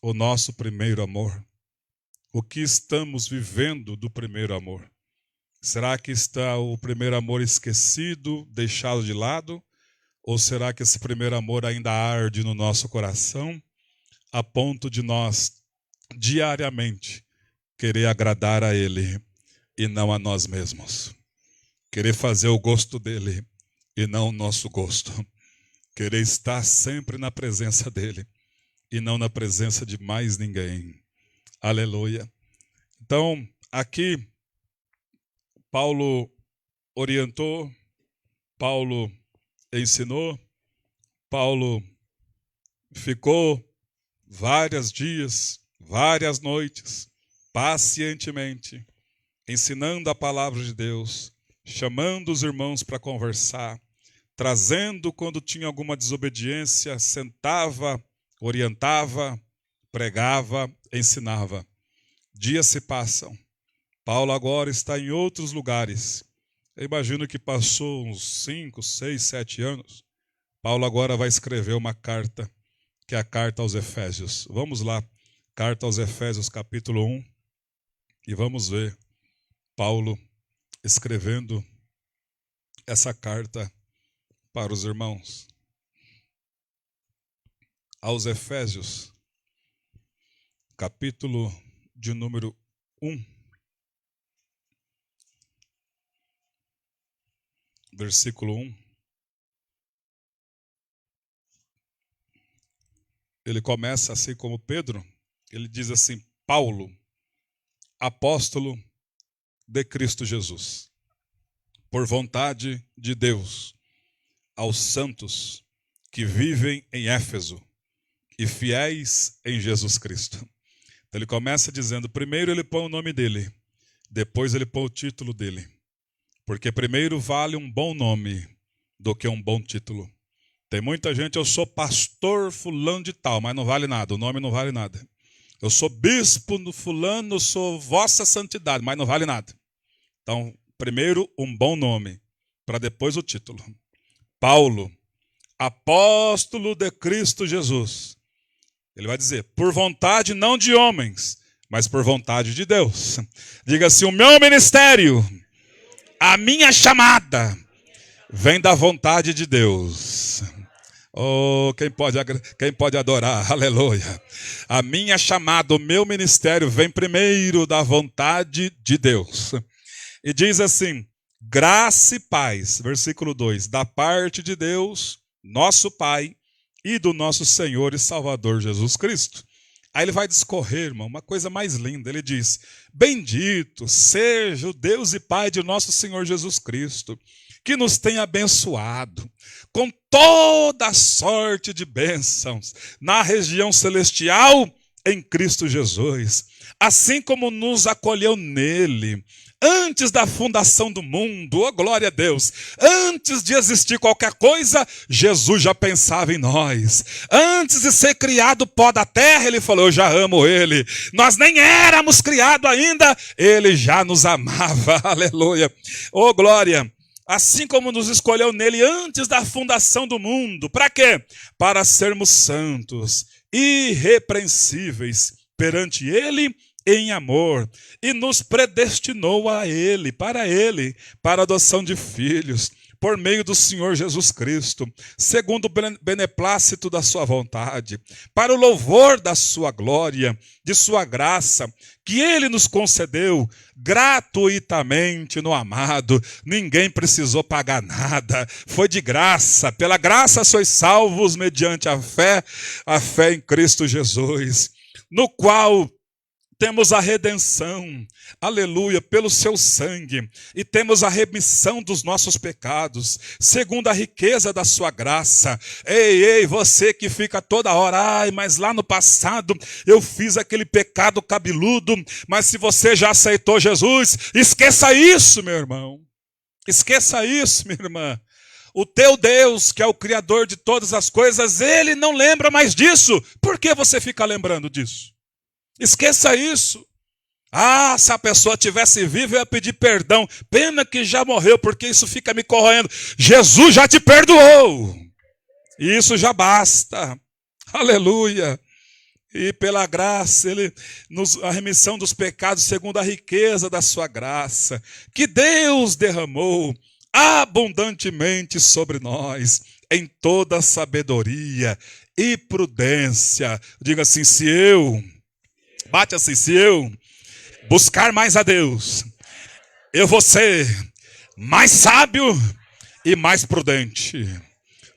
o nosso primeiro amor? O que estamos vivendo do primeiro amor? Será que está o primeiro amor esquecido, deixado de lado? Ou será que esse primeiro amor ainda arde no nosso coração, a ponto de nós, diariamente, querer agradar a Ele e não a nós mesmos? Querer fazer o gosto dEle e não o nosso gosto. Querer estar sempre na presença dEle e não na presença de mais ninguém. Aleluia. Então, aqui, Paulo orientou, Paulo ensinou, Paulo ficou vários dias, várias noites, pacientemente, ensinando a palavra de Deus, chamando os irmãos para conversar, trazendo quando tinha alguma desobediência, sentava, orientava, pregava, ensinava. Dias se passam. Paulo agora está em outros lugares. Eu imagino que passou uns 5, 6, 7 anos. Paulo agora vai escrever uma carta, que é a carta aos Efésios. Vamos lá, carta aos Efésios, capítulo 1, e vamos ver Paulo escrevendo essa carta para os irmãos. Aos Efésios, capítulo de número 1, versículo 1. Ele começa assim como Pedro, ele diz assim: Paulo, apóstolo de Cristo Jesus, por vontade de Deus, aos santos que vivem em Éfeso e fiéis em Jesus Cristo. Então ele começa dizendo, primeiro ele põe o nome dele, depois ele põe o título dele. Porque primeiro vale um bom nome do que um bom título. Tem muita gente, eu sou pastor fulano de tal, mas não vale nada, o nome não vale nada. Eu sou bispo do fulano, eu sou vossa santidade, mas não vale nada. Então, primeiro um bom nome, para depois o título. Paulo, apóstolo de Cristo Jesus. Ele vai dizer, por vontade não de homens, mas por vontade de Deus. Diga assim, o meu ministério, a minha chamada, vem da vontade de Deus. Oh, quem pode adorar, aleluia. A minha chamada, o meu ministério vem primeiro da vontade de Deus. E diz assim, graça e paz, versículo 2, da parte de Deus, nosso Pai, e do nosso Senhor e Salvador Jesus Cristo. Aí ele vai discorrer, irmão, uma coisa mais linda. Ele diz, bendito seja o Deus e Pai de nosso Senhor Jesus Cristo, que nos tem abençoado com toda sorte de bênçãos na região celestial em Cristo Jesus, assim como nos acolheu nele, antes da fundação do mundo, oh glória a Deus, antes de existir qualquer coisa, Jesus já pensava em nós, antes de ser criado o pó da terra, ele falou, eu já amo ele, nós nem éramos criados ainda, ele já nos amava, aleluia, oh glória, assim como nos escolheu nele antes da fundação do mundo, para quê? Para sermos santos, irrepreensíveis perante ele em amor, e nos predestinou a ele, para a adoção de filhos, por meio do Senhor Jesus Cristo, segundo o beneplácito da sua vontade, para o louvor da sua glória, de sua graça, que ele nos concedeu gratuitamente no amado. Ninguém precisou pagar nada, foi de graça, pela graça sois salvos mediante a fé em Cristo Jesus, no qual temos a redenção, aleluia, pelo seu sangue, e temos a remissão dos nossos pecados, segundo a riqueza da sua graça. Ei, você que fica toda hora, ai, mas lá no passado eu fiz aquele pecado cabeludo, mas se você já aceitou Jesus, esqueça isso, meu irmão, esqueça isso, minha irmã. O teu Deus, que é o Criador de todas as coisas, ele não lembra mais disso. Por que você fica lembrando disso? Esqueça isso. Ah, se a pessoa tivesse viva, eu ia pedir perdão. Pena que já morreu, porque isso fica me corroendo. Jesus já te perdoou. E isso já basta. Aleluia. E pela graça, a remissão dos pecados segundo a riqueza da sua graça, que Deus derramou abundantemente sobre nós, em toda sabedoria e prudência. Diga assim, se eu buscar mais a Deus, eu vou ser mais sábio e mais prudente.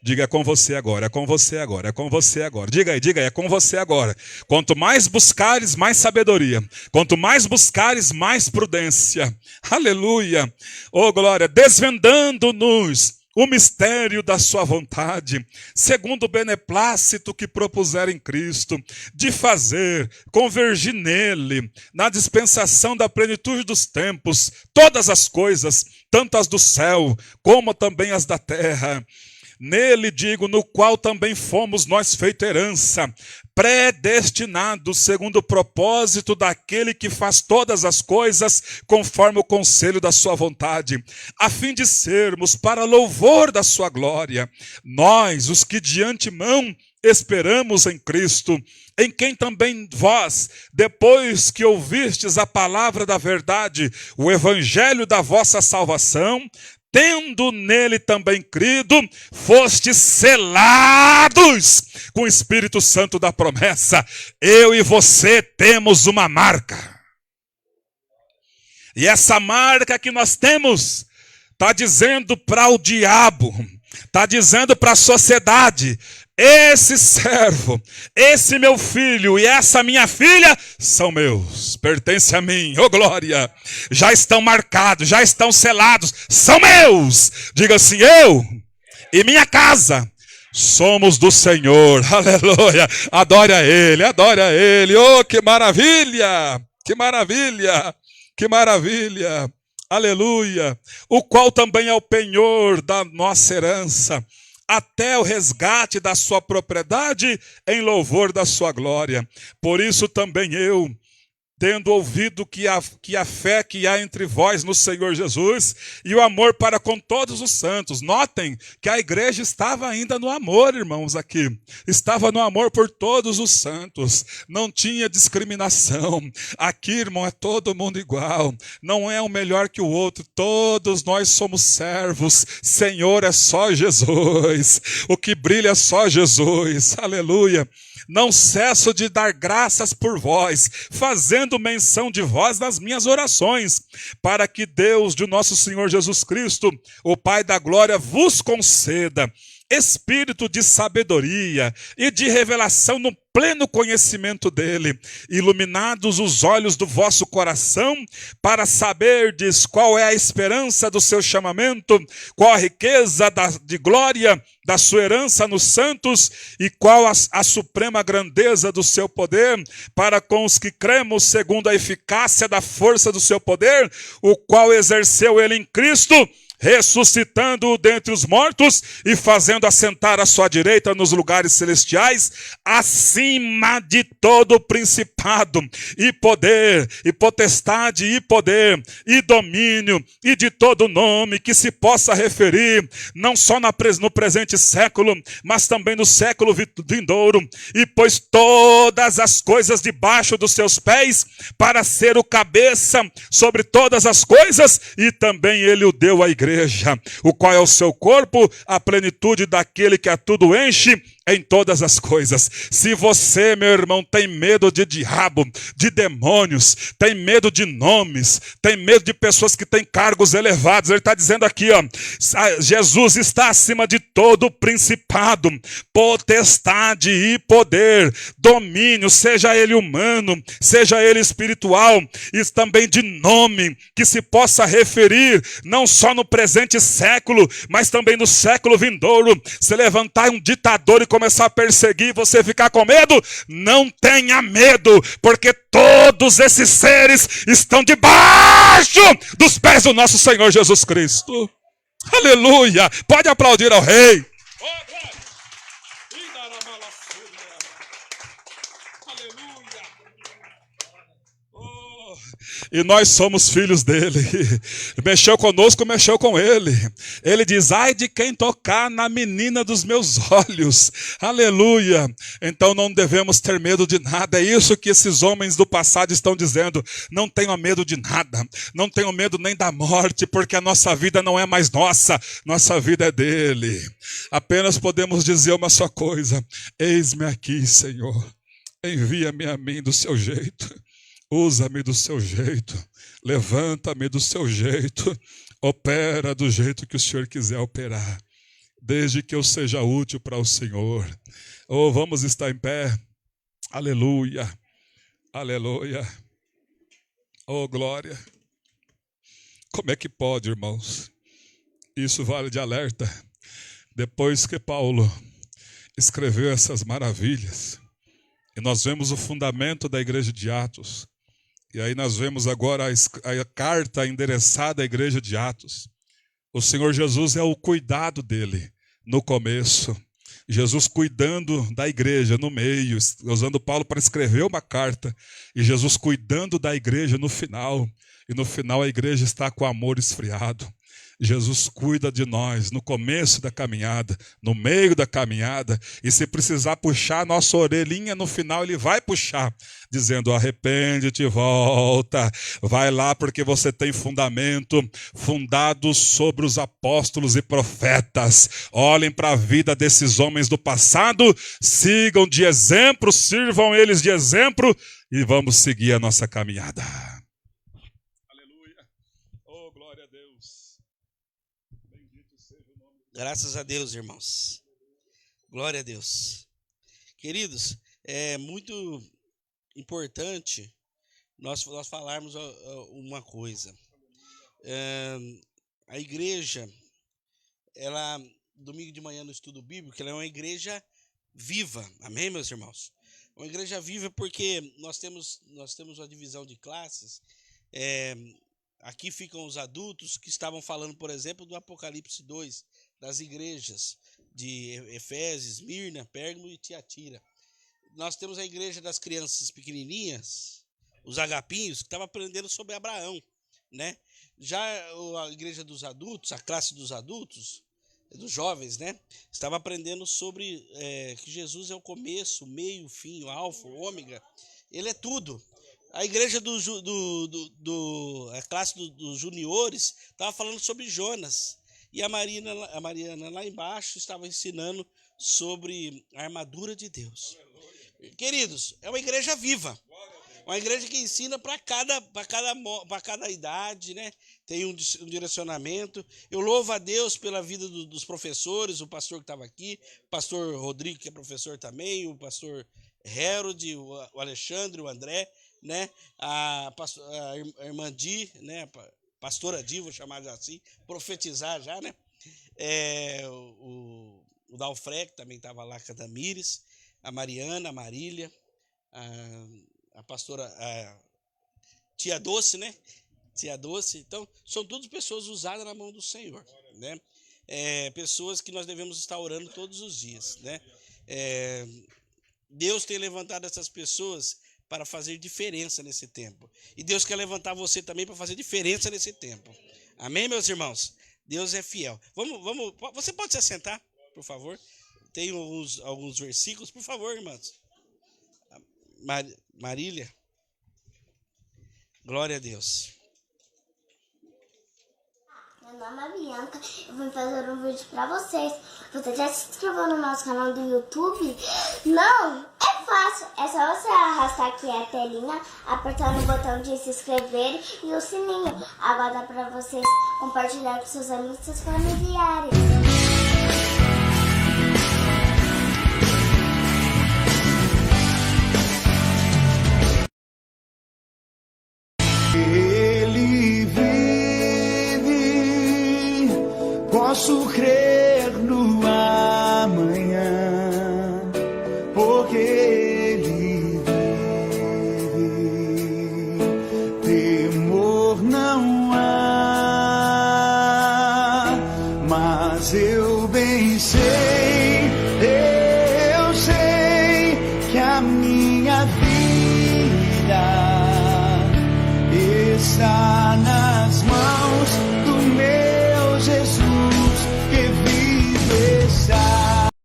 Diga, é com você agora, é com você agora, é com você agora. Diga aí, é com você agora. Quanto mais buscares, mais sabedoria. Quanto mais buscares, mais prudência. Aleluia. Oh, glória. Desvendando-nos o mistério da sua vontade, segundo o beneplácito que propuser em Cristo, de fazer convergir nele, na dispensação da plenitude dos tempos, todas as coisas, tanto as do céu, como também as da terra. Nele, digo, no qual também fomos nós feito herança, predestinados segundo o propósito daquele que faz todas as coisas conforme o conselho da sua vontade, a fim de sermos para louvor da sua glória, nós, os que de antemão esperamos em Cristo, em quem também vós, depois que ouvistes a palavra da verdade, o evangelho da vossa salvação, tendo nele também crido, fostes selados com o Espírito Santo da promessa. Eu e você temos uma marca. E essa marca que nós temos está dizendo para o diabo, está dizendo para a sociedade, esse servo, esse meu filho e essa minha filha são meus, pertencem a mim, oh glória, já estão marcados, já estão selados, são meus. Diga assim, eu e minha casa somos do Senhor, aleluia, adore a Ele, oh que maravilha, que maravilha, que maravilha, aleluia, o qual também é o penhor da nossa herança, até o resgate da sua propriedade em louvor da sua glória. Por isso também eu, tendo ouvido que a fé que há entre vós no Senhor Jesus e o amor para com todos os santos. Notem que a igreja estava ainda no amor, irmãos, aqui. Estava no amor por todos os santos. Não tinha discriminação. Aqui, irmão, é todo mundo igual. Não é um melhor que o outro. Todos nós somos servos. Senhor é só Jesus. O que brilha é só Jesus. Aleluia. Não cesso de dar graças por vós, fazendo menção de vós nas minhas orações, para que Deus de nosso Senhor Jesus Cristo, o Pai da glória, vos conceda espírito de sabedoria e de revelação no pleno conhecimento dele, iluminados os olhos do vosso coração, para saberdes qual é a esperança do seu chamamento, qual a riqueza de glória da sua herança nos santos, e qual a suprema grandeza do seu poder, para com os que cremos segundo a eficácia da força do seu poder, o qual exerceu ele em Cristo, ressuscitando-o dentre os mortos e fazendo assentar à sua direita nos lugares celestiais, acima de todo principado e poder, e potestade e poder, e domínio, e de todo nome que se possa referir, não só no presente século, mas também no século vindouro, e pôs todas as coisas debaixo dos seus pés, para ser o cabeça sobre todas as coisas, e também ele o deu à igreja, o qual é o seu corpo, a plenitude daquele que a tudo enche em todas as coisas. Se você, meu irmão, tem medo de diabo, de demônios, tem medo de nomes, tem medo de pessoas que têm cargos elevados, ele está dizendo aqui, ó, Jesus está acima de todo principado, potestade e poder, domínio, seja ele humano, seja ele espiritual, e também de nome que se possa referir, não só no presente século, mas também no século vindouro. Se levantar um ditador e começar a perseguir, você ficar com medo, não tenha medo, porque todos esses seres estão debaixo dos pés do nosso Senhor Jesus Cristo. Aleluia! Pode aplaudir ao Rei. E nós somos filhos dele. Mexeu conosco, mexeu com ele. Ele diz, ai de quem tocar na menina dos meus olhos. Aleluia. Então não devemos ter medo de nada. É isso que esses homens do passado estão dizendo. Não tenham medo de nada. Não tenham medo nem da morte, porque a nossa vida não é mais nossa. Nossa vida é dele. Apenas podemos dizer uma só coisa. Eis-me aqui, Senhor. Envia-me a mim do seu jeito. Usa-me do seu jeito, levanta-me do seu jeito, opera do jeito que o Senhor quiser operar, desde que eu seja útil para o Senhor. Oh, vamos estar em pé. Aleluia, aleluia. Oh, glória. Como é que pode, irmãos? Isso vale de alerta. Depois que Paulo escreveu essas maravilhas, e nós vemos o fundamento da igreja de Atos, e aí nós vemos agora a carta endereçada à igreja de Atos. O Senhor Jesus é o cuidado dele no começo. Jesus cuidando da igreja no meio, usando Paulo para escrever uma carta. E Jesus cuidando da igreja no final. E no final a igreja está com o amor esfriado. Jesus cuida de nós no começo da caminhada, no meio da caminhada, e se precisar puxar a nossa orelhinha no final, ele vai puxar, dizendo, arrepende-te, volta, vai lá porque você tem fundamento, fundado sobre os apóstolos e profetas. Olhem para a vida desses homens do passado, sigam de exemplo, sirvam eles de exemplo, e vamos seguir a nossa caminhada. Graças a Deus, irmãos. Glória a Deus. Queridos, é muito importante nós falarmos uma coisa. A igreja, ela, domingo de manhã no estudo bíblico, ela é uma igreja viva. Amém, meus irmãos? Uma igreja viva porque nós temos uma divisão de classes. Aqui ficam os adultos que estavam falando, por exemplo, do Apocalipse 2, das igrejas de Efésios, Esmirna, Pérgamo e Tiatira. Nós temos a igreja das crianças pequenininhas, os agapinhos, que estavam aprendendo sobre Abraão, né? Já a igreja dos adultos, a classe dos adultos, dos jovens, né? Estava aprendendo sobre que Jesus é o começo, o meio, o fim, o alfa, o ômega. Ele é tudo. A igreja a classe dos juniores estava falando sobre Jonas. E a Mariana lá embaixo estava ensinando sobre a armadura de Deus. Queridos, é uma igreja viva. Uma igreja que ensina para cada idade, né? Tem um direcionamento. Eu louvo a Deus pela vida dos professores, o pastor que estava aqui, o pastor Rodrigo, que é professor também, o pastor Harold, o Alexandre, o André, né? A irmã Di, né? Pastora Di, vou chamar já assim, profetizar já, né? O Dalfrec também estava lá com a Damires, a Mariana, a Marília, a pastora Tia Doce, né? Tia Doce. Então, são todas pessoas usadas na mão do Senhor, né? Pessoas que nós devemos estar orando todos os dias, né? Deus tem levantado essas pessoas para fazer diferença nesse tempo. E Deus quer levantar você também para fazer diferença nesse tempo. Amém, meus irmãos? Deus é fiel. Vamos. Você pode se assentar, por favor? Tem alguns versículos, por favor, irmãos. Marília. Glória a Deus. Meu nome é Bianca, eu vim fazer um vídeo pra vocês. Você já se inscreveu no nosso canal do YouTube? Não? É fácil, é só você arrastar aqui a telinha, apertar no botão de se inscrever e o sininho. Agora dá pra vocês compartilhar com seus amigos e seus familiares. Posso crer no amanhã, porque Ele vive. Temor não há, mas eu bem sei, eu sei que a minha vida está nas mãos